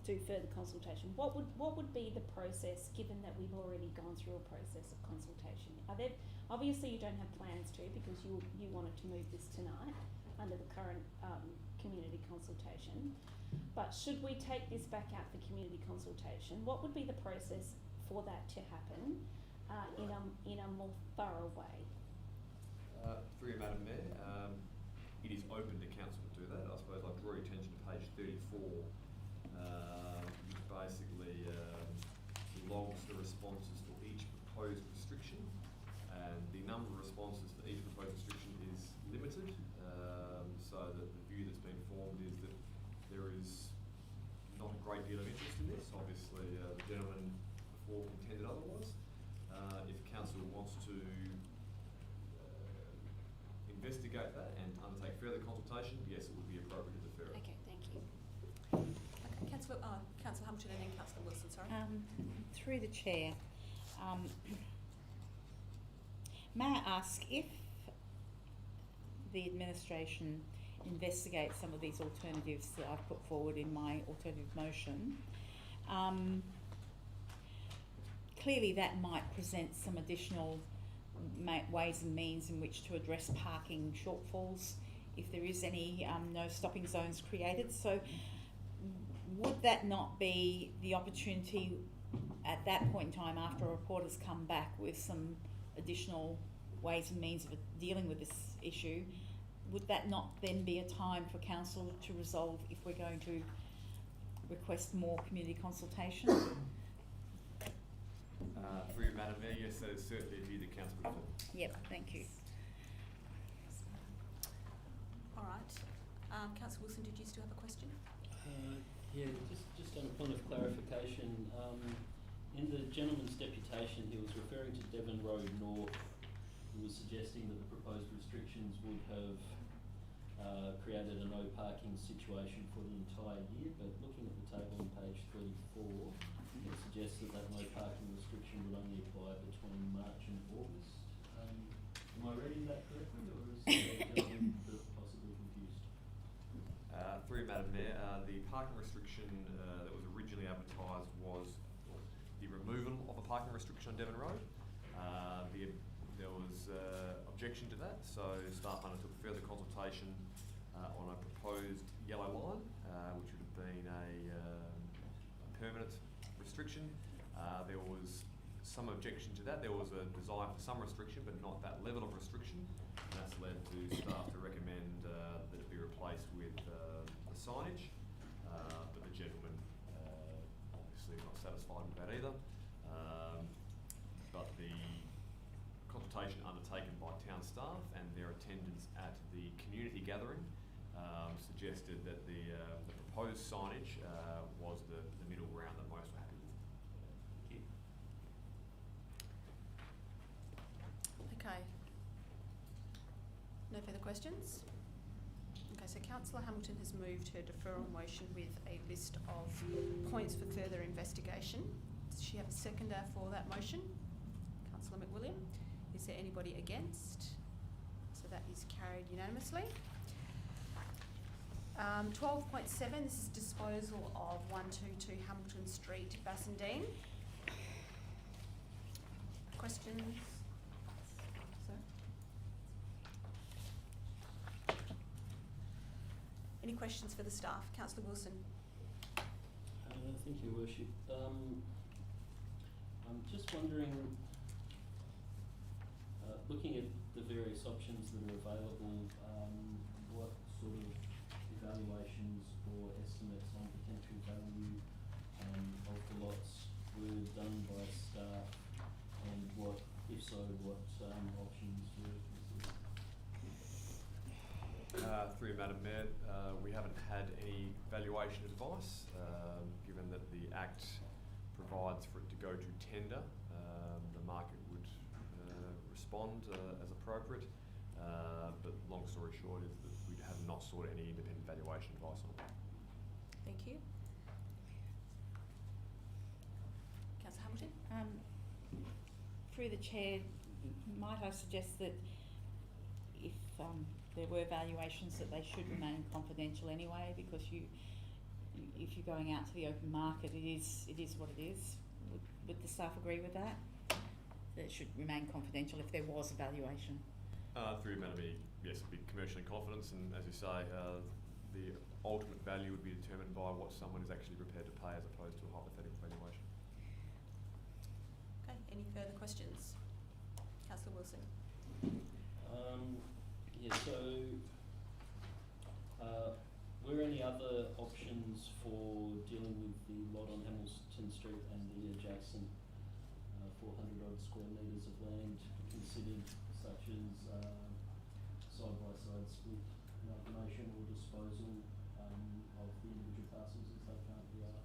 do further consultation? What would be the process, given that we've already gone through a process of consultation? Obviously you don't have plans to, because you wanted to move this tonight under the current community consultation. But should we take this back out for community consultation, what would be the process for that to happen in a more thorough way? Through you, Madam Mayor, it is open to council to do that. I suppose I'd draw your attention to page 34, which basically logs the responses for each proposed restriction, and the number of responses for each proposed restriction is limited, so that the view that's been formed is that there is not a great deal of interest in this. Obviously, the gentleman before contended otherwise. If council wants to investigate that and undertake further consultation, yes, it would be appropriate to defer it. Okay, thank you. Okay, Councillor Hamilton and then Councillor Wilson, sorry. Through the chair, may I ask if the administration investigates some of these alternatives that I've put forward in my alternative motion, clearly that might present some additional ways and means in which to address parking shortfalls if there is any no stopping zones created. So would that not be the opportunity at that point in time, after a report has come back with some additional ways and means of dealing with this issue, would that not then be a time for council to resolve if we're going to request more community consultation? Through you, Madam Mayor, yes, that is certainly a view that council would hold. Yep, thank you. All right. Councillor Wilson, did you still have a question? Yeah, just on a point of clarification, in the gentleman's deputation, he was referring to Devon Road North. He was suggesting that the proposed restrictions would have created a no parking situation for the entire year, but looking at the table on page 34, it suggests that no parking restriction would only apply between March and August. Am I reading that correctly, or is the gentleman possibly confused? Through you, Madam Mayor, the parking restriction that was originally advertised was the removal of a parking restriction on Devon Road. There was objection to that, so staff undertook further consultation on a proposed yellow line, which would have been a permanent restriction. There was some objection to that. There was a desire for some restriction, but not that level of restriction. And that's led to staff to recommend that it be replaced with the signage. But the gentleman obviously not satisfied with that either. But the consultation undertaken by town staff and their attendance at the community gathering suggested that the proposed signage was the middle ground that most were happy with. Thank you. Okay. No further questions? Okay, so Councillor Hamilton has moved her deferral motion with a list of points for further investigation. Does she have a seconder for that motion? Councillor McWilliam. Is there anybody against? So that is carried unanimously. 12.7, this is disposal of 122 Hamilton Street, Bassendean. Questions? Sir? Any questions for the staff? Councillor Wilson. Thank you, Worship. I'm just wondering, looking at the various options that are available, what sort of evaluations or estimates on potential value of the lots were done by staff, and what, if so, what options were considered? Through you, Madam Mayor, we haven't had any valuation advice, given that the Act provides for it to go to tender. The market would respond as appropriate. But long story short is that we have not sought any independent valuation advice on it. Thank you. Councillor Hamilton? Through the chair, might I suggest that if there were valuations that they should remain confidential anyway, because if you're going out to the open market, it is what it is. Would the staff agree with that? That it should remain confidential if there was a valuation? Through Madam Mayor, yes, it'd be commercial in confidence, and as you say, the ultimate value would be determined by what someone is actually prepared to pay as opposed to a hypothetical valuation. Okay, any further questions? Councillor Wilson? Were any other options for dealing with the lot on Hamilton Street and the adjacent 400 odd square metres of land considered, such as side-by-side split, amalgamation or disposal of the individual parcels as they currently are?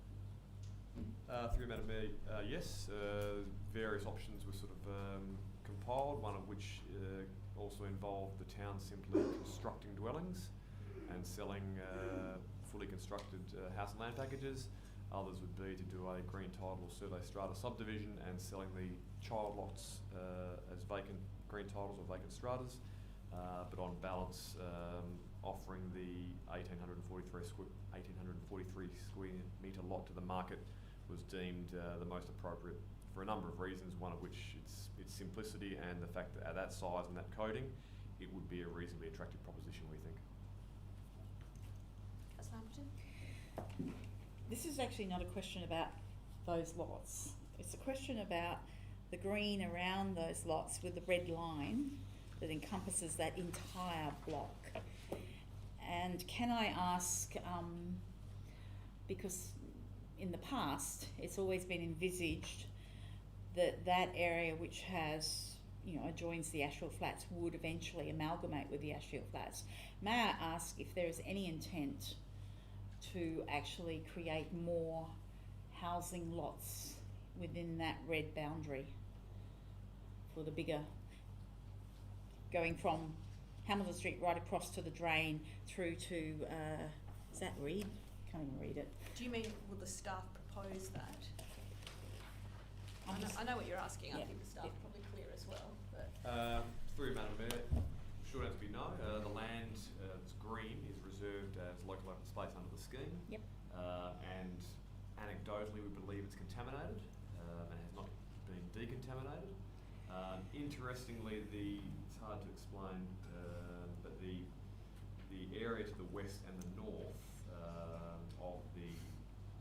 Through Madam Mayor, yes, various options were sort of compiled, one of which also involved the town simply constructing dwellings and selling fully constructed house and land packages. Others would be to do a green title or survey strata subdivision and selling the child lots as vacant green titles or vacant stratas. But on balance, offering the 1843 square metre lot to the market was deemed the most appropriate for a number of reasons, one of which its simplicity and the fact that at that size and that coding, it would be a reasonably attractive proposition, we think. Councillor Hamilton? This is actually not a question about those lots. It's a question about the green around those lots with the red line that encompasses that entire block. And can I ask, because in the past it's always been envisaged that that area which has, adjoins the Ashfield Flats would eventually amalgamate with the Ashfield Flats. May I ask if there is any intent to actually create more housing lots within that red boundary for the bigger, going from Hamilton Street right across to the drain through to, is that Reed? Can't even read it. Do you mean, will the staff propose that? I know what you're asking. I think the staff are probably clear as well. But Through Madam Mayor, short answer would be no. The land that's green is reserved as local open space under the scheme. Yep. And anecdotally, we believe it's contaminated and has not been decontaminated. Interestingly, it's hard to explain, but the area to the west and the north of the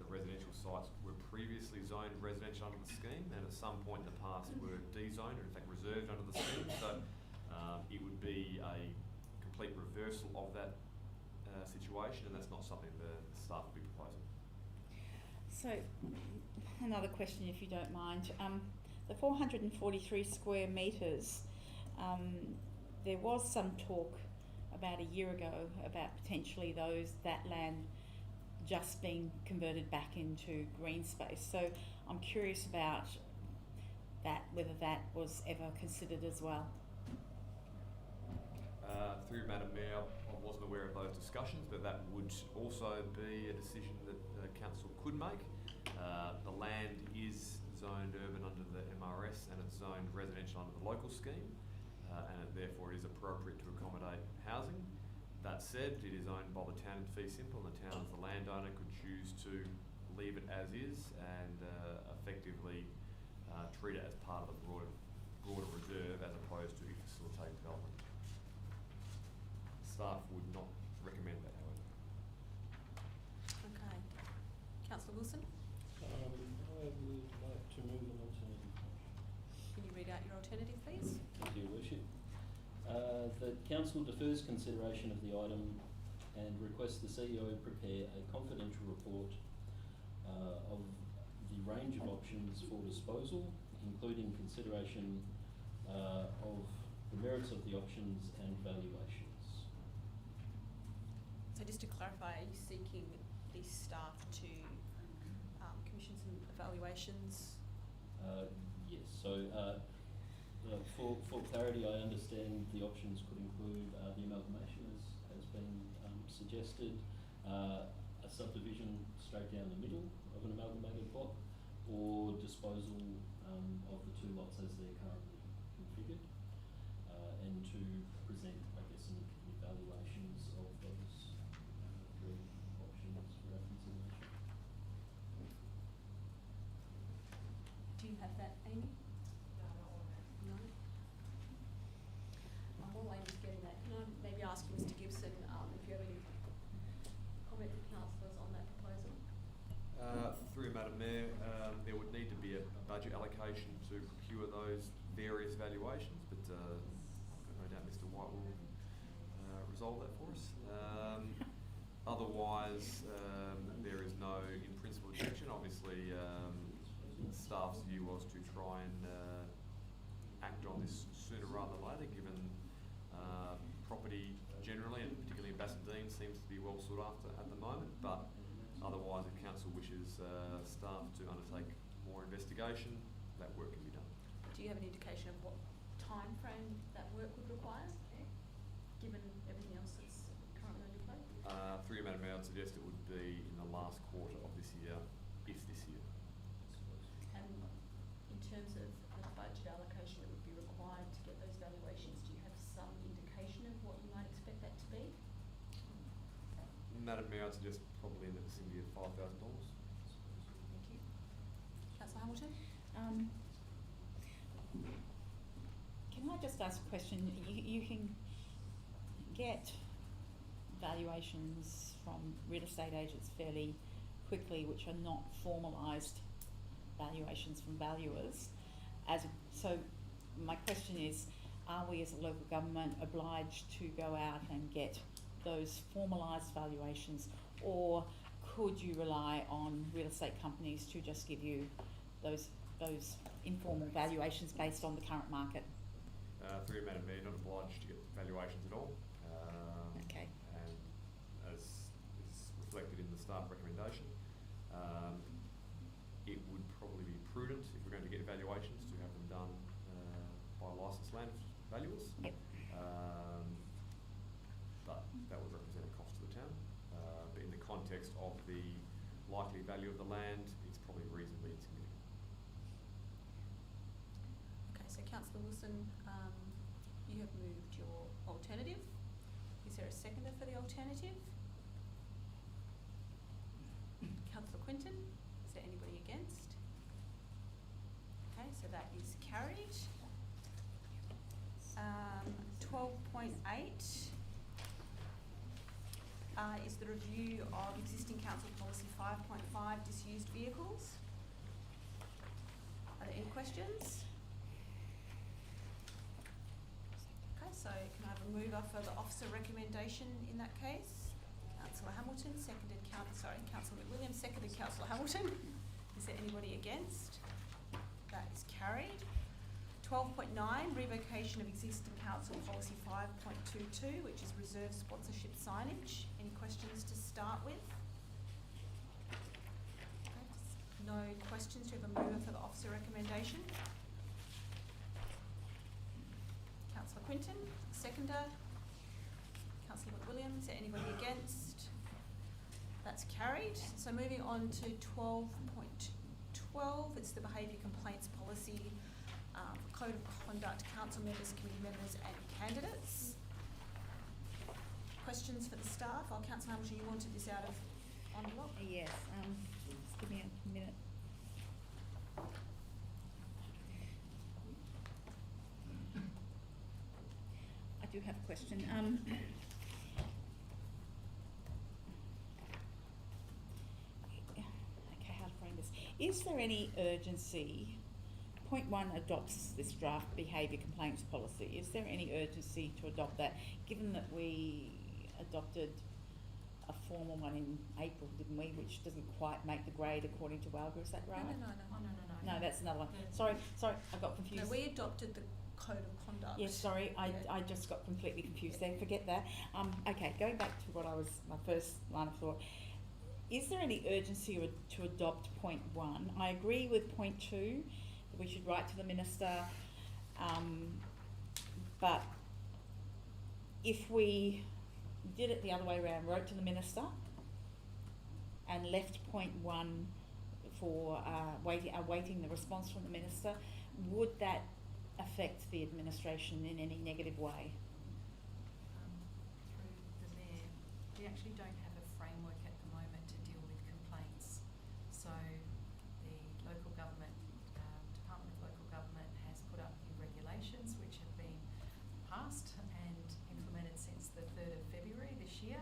residential sites were previously zoned residential under the scheme, and at some point in the past were de-zoned, or in fact reserved under the scheme. So it would be a complete reversal of that situation, and that's not something the staff would be proposing. So, another question if you don't mind. The 443 square metres, there was some talk about a year ago about potentially that land just being converted back into green space. So I'm curious about that, whether that was ever considered as well. Through Madam Mayor, I wasn't aware of those discussions, but that would also be a decision that Council could make. The land is zoned urban under the MRS and it's zoned residential under the local scheme, and therefore it is appropriate to accommodate housing. That said, it is owned by the town in fee simple, and the town as the landowner could choose to leave it as is and effectively treat it as part of the broader reserve as opposed to facilitating development. Staff would not recommend that, however. okay. Councillor Wilson, I would like to move an alternative. can you read out your alternative, please? Thank you, Your Worship. The Council defers consideration of the item and requests the CEO prepare a confidential report of the range of options for disposal, including consideration of the merits of the options and valuations. So just to clarify, are you seeking the staff to commission some evaluations? Yes, so For clarity, I understand the options could include the amalgamation as has been suggested, a subdivision straight down the middle of an amalgamated block, or disposal of the two lots as they're currently configured, and to present, I guess, some evaluations of those three options for our consideration. Do you have that, Amy? No. While Amy's getting that, can I maybe ask you, Mr. Gibson, if you have any comment from councillors on that proposal? Through you, Madam Mayor, there would need to be a budget allocation to procure those various valuations, but no doubt Mr. White will resolve that for us. Otherwise, there is no in-principle objection. Obviously, staff's view was to try and act on this sooner rather than later, given property generally, and particularly in Bassendean, seems to be well sought after at the moment. But otherwise, if council wishes staff to undertake more investigation, that work can be done. Do you have an indication of what time frame that work would require, given everything else that's currently under play? Through you, Madam Mayor, I'd suggest it would be in the last quarter of this year, if this year. And in terms of the budget allocation that would be required to get those valuations, do you have some indication of what you might expect that to be? Madam Mayor, I'd suggest probably in the vicinity of $5,000. Thank you. Councillor Hamilton? Can I just ask a question? You can get valuations from real estate agents fairly quickly, which are not formalised valuations from valuers. So my question is, are we as a local government obliged to go out and get those formalised valuations, or could you rely on real estate companies to just give you those informal valuations based on the current market? Through you, Madam Mayor, not obliged to get valuations at all. Okay. And as is reflected in the staff recommendation, it would probably be prudent, if we're going to get valuations, to have them done by licensed land valuers. Yep. But that would represent a cost to the town. But in the context of the likely value of the land, it's probably reasonably insignificant. Okay, so Councillor Wilson, you have moved your alternative. Is there a seconder for the alternative? Councillor Quinton, is there anybody against? Okay, so that is carried. 12.8 is the review of existing council policy 5.5, disused vehicles. Are there any questions? Okay, so can I have a mover for the officer recommendation in that case? Councillor Hamilton, seconded Councillor McWilliams, seconded Councillor Hamilton. Is there anybody against? That is carried. 12.9, revocation of existing council policy 5.22, which is reserve sponsorship signage. Any questions to start with? Okay, no questions. Do you have a mover for the officer recommendation? Councillor Quinton, seconder. Councillor McWilliams, is there anybody against? That's carried. So moving on to 12.12, it's the behaviour complaints policy for code of conduct, council members, committee members and candidates. Questions for the staff? Oh, Councillor Hamilton, you wanted this out of envelope? Yes, just give me a minute. I do have a question. Okay, how to frame this? Is there any urgency? Point 1 adopts this draft behaviour complaints policy. Is there any urgency to adopt that, given that we adopted a formal one in April, didn't we, which doesn't quite make the grade according to WALGA, is that right? No. Oh, no. No, that's another one. Yeah. Sorry, I got confused. No, we adopted the code of conduct. Yes, sorry, I just got completely confused there. Forget that. Okay, going back to what I was, my first line of thought. Is there any urgency to adopt point 1? I agree with point 2, that we should write to the Minister But if we did it the other way around, wrote to the Minister and left point 1 for awaiting the response from the Minister, would that affect the administration in any negative way? Through the Mayor, we actually don't have a framework at the moment to deal with complaints. So the local government, Department of Local Government has put up new regulations which have been passed and implemented since the 3rd of February this year,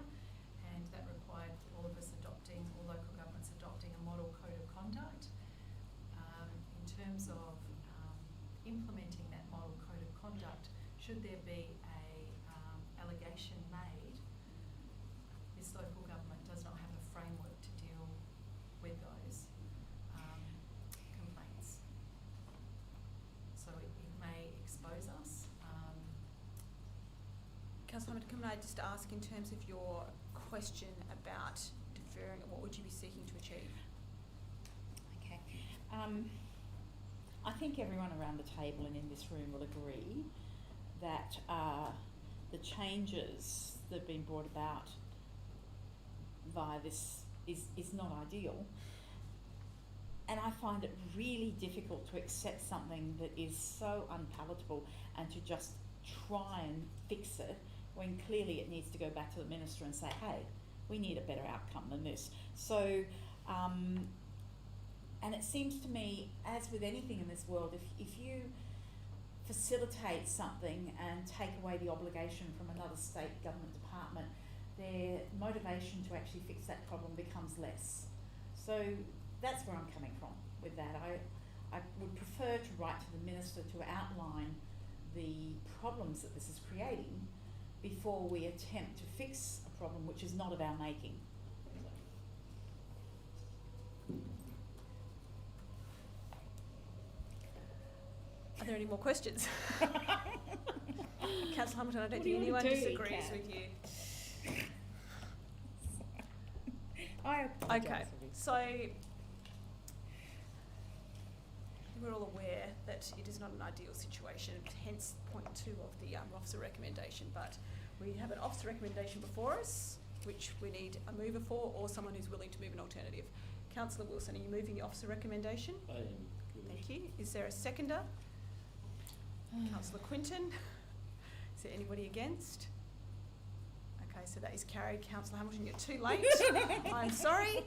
and that required all of us adopting, all local governments adopting a model code of conduct. In terms of implementing that model code of conduct, should there be a allegation made, this local government does not have a framework to deal with those complaints. So it may expose us. Councillor Hamilton, can I just ask, in terms of your question about deferring, what would you be seeking to achieve? Okay. I think everyone around the table and in this room will agree that the changes that have been brought about via this is not ideal. And I find it really difficult to accept something that is so unpalatable and to just try and fix it when clearly it needs to go back to the Minister and say, hey, we need a better outcome than this. So, and it seems to me, as with anything in this world, if you facilitate something and take away the obligation from another state government department, their motivation to actually fix that problem becomes less. So that's where I'm coming from with that. I would prefer to write to the Minister to outline the problems that this is creating before we attempt to fix a problem which is not of our making. Are there any more questions? Councillor Hamilton, I don't What do think you wanna anyone do, disagrees Kat? with you. I apologise. Okay, so we're all aware that it is not an ideal situation, hence point 2 of the officer recommendation, but we have an officer recommendation before us, which we need a mover for, or someone who's willing to move an alternative. Councillor Wilson, are you moving the officer recommendation? I am. Your Thank worship. you. Is there a seconder? Councillor Quinton. Is there anybody against? Okay, so that is carried. Councillor Hamilton, you're too late. I'm sorry.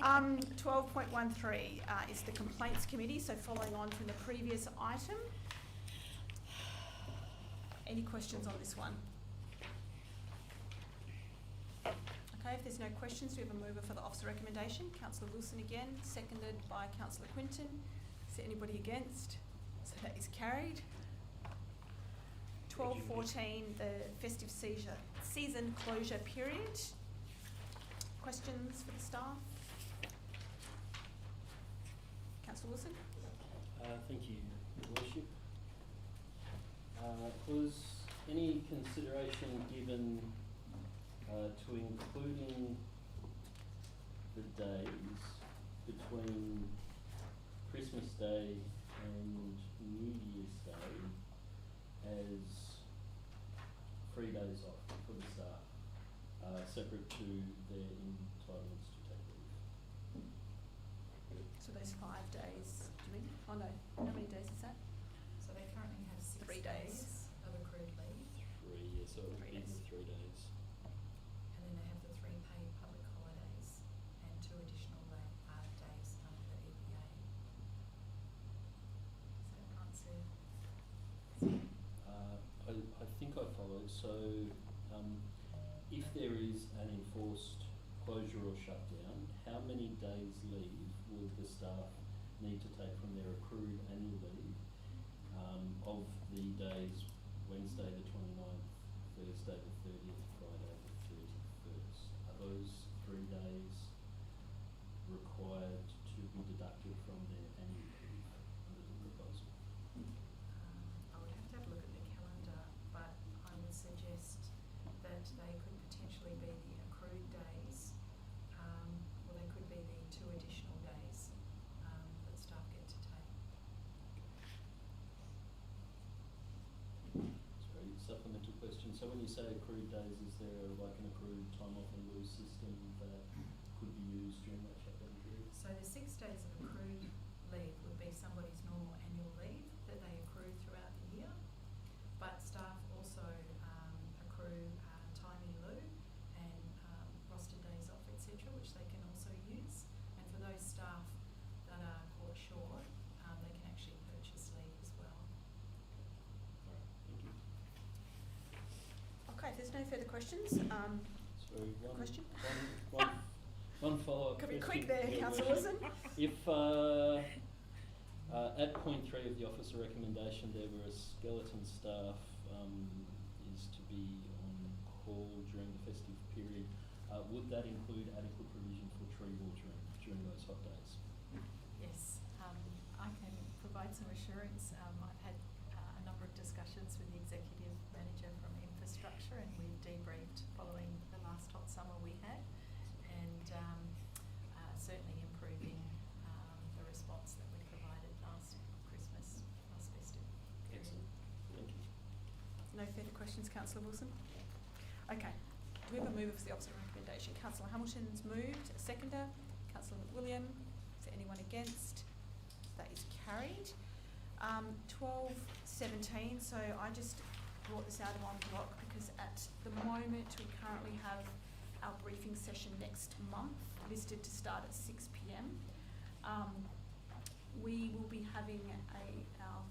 12.13 is the Complaints Committee, so following on from the previous item. Any questions on this one? Okay, if there's no questions, we have a mover for the officer recommendation. Councillor Wilson again, seconded by Councillor Quinton. Is there anybody against? So that is carried. 12.14, the festive season closure period. Questions for the staff? Councillor Wilson? Thank you, Your Worship. Was any consideration given to including the days between Christmas Day and New Year's Day as 3 days off for the staff, separate to their entitlements to take leave? So those 5 days, do you mean? Oh no, how many days is that? So they currently have 6 3 days. of accrued leave, 3, yeah, so it would 3 be days. the 3 days. and then they have the 3 paid public holidays and 2 additional days under the EPA. Does that answer? I think I follow. So, if there is an enforced closure or shutdown, how many days leave would the staff need to take from their accrued annual leave of the days Wednesday the 29th, Thursday the 30th, Friday the 31st? Are those 3 days required to be deducted from their annual leave under the proposal? I would have to have a look at the calendar, but I would suggest that they could potentially be the accrued days, or they could be the 2 additional days that staff get to take. say accrued days, is there like an accrued time off and lose system that could be used during that shutdown period? So the 6 days of accrued leave would be somebody's normal annual leave that they accrue throughout the year, but staff also accrue time in lieu and rostered days off, etc., which they can also use. And for those staff that are caught short, they can actually purchase leave as well. Alright, thank you. Okay, if there's no further questions, So question? one follow-up Could be question. quick there, Your Councillor Worship. Wilson. If at point 3 of the officer recommendation there were a skeleton staff is to be on call during the festive period, would that include adequate provision for tree watering during those hot days? Yes, I can provide some assurance. I've had a number of discussions with the executive manager from infrastructure, and we debriefed following the last hot summer we had, and certainly improving the response that we provided last Christmas, last festive period. Excellent. Thank you. No further questions, Councillor Wilson? Okay. Do we have a mover for the opposite recommendation? Councillor Hamilton's moved. A seconder? Councillor McWilliam? Is there anyone against? That is carried. 12:17. So I just brought this out of one block because at the moment we currently have our briefing session next month listed to start at 6 p.m. We will be having our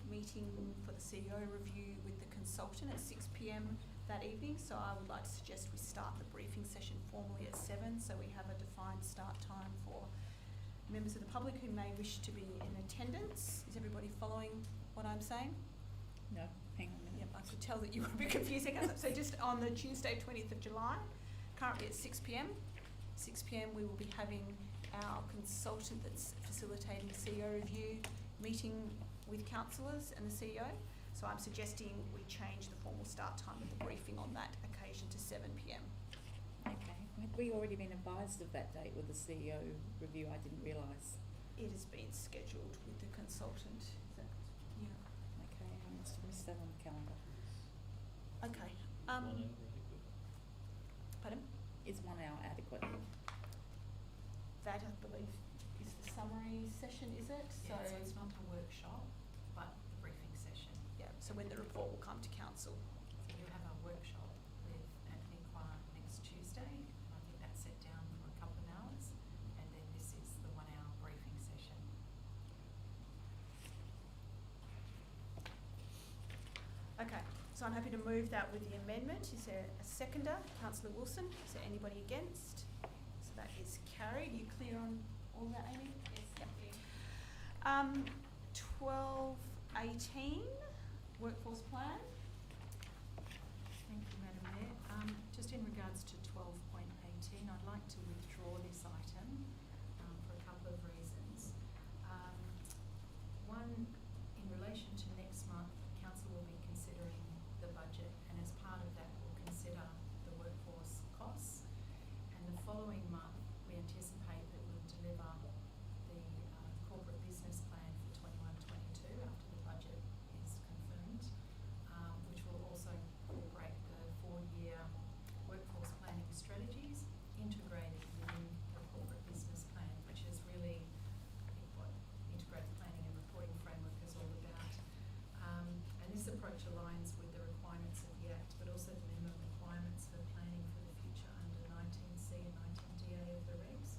meeting for the CEO review with the consultant at 6 p.m. that evening, so I would like to suggest we start the briefing session formally at 7, so we have a defined start time for members of the public who may wish to be in attendance. Is everybody following what I'm saying? No, hang on a minute. Yep, I could tell that you were a bit confused. So just on the Tuesday 20th of July, currently at 6 p.m. 6 p.m. we will be having our consultant that's facilitating the CEO review meeting with councillors and the CEO. So I'm suggesting we change the formal start time of the briefing on that occasion to 7 p.m. Okay. Had we already been advised of that date with the CEO review? I didn't realise. It has been scheduled with the consultant. Is that, yeah. Okay, I must have missed that on the calendar. Okay. 1 hour adequate? Pardon? Is 1 hour adequate? That, I believe, is the summary session, is it? Yeah, so it's not a workshop, but a briefing session. Yeah, so when the report will come to council. So you have a workshop with Anthony Quire next Tuesday. I think that's set down for a couple of hours, and then this is the 1 hour briefing session. Okay, so I'm happy to move that with the amendment. Is there a seconder? Councillor Wilson. Is there anybody against? So that is carried. You clear on all that, Amy? Yes, thank you. 12:18, workforce plan. Thank you, Madam Mayor. Just in regards to 12.18, I'd like to withdraw this item for a couple of reasons. One, in relation to next month, Council will be considering the budget, and as part of that we'll consider the workforce costs. And the following month, we anticipate that we'll deliver the corporate business plan for 21-22 after the budget is confirmed, which will also incorporate the 4-year workforce planning strategies integrated within the corporate business plan, which is really, I think, what integrated planning and reporting framework is all about. And this approach aligns with the requirements of the Act, but also the minimum requirements for planning for the future under 19C and 19DA of the regs.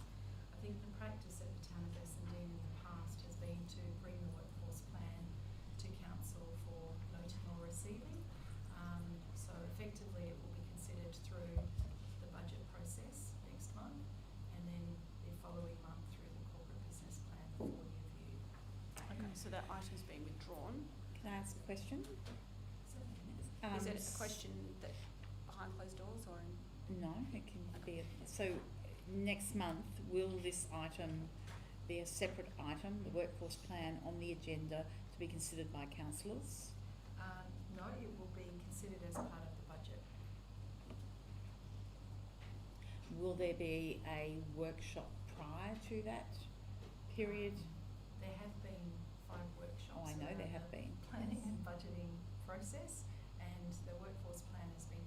I think the practice at the town of Bassendean in the past has been to bring the workforce plan to council for noting or receiving. So effectively it will be considered through the budget process next month, and then the following month through the corporate business plan, the 4-year view. Okay, so that item's been withdrawn. Can I ask a question? Is it a question that behind closed doors or in? No, it can be. So next month, will this item be a separate item, the workforce plan, on the agenda to be considered by councillors? No, it will be considered as part of the budget. Will there be a workshop prior to that period? There have been 5 workshops. Oh, I know there around have the been. Planning and budgeting process, and the workforce plan has been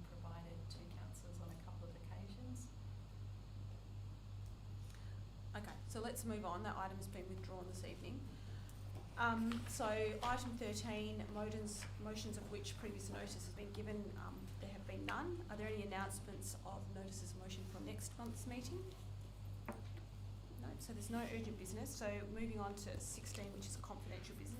let's move on. That item has been withdrawn this evening. So item 13, motions of which previous notice has been given, there have been none. Are there any announcements of notices of motion from next month's meeting? No, so there's no urgent business. So moving on to 16, which is confidential business.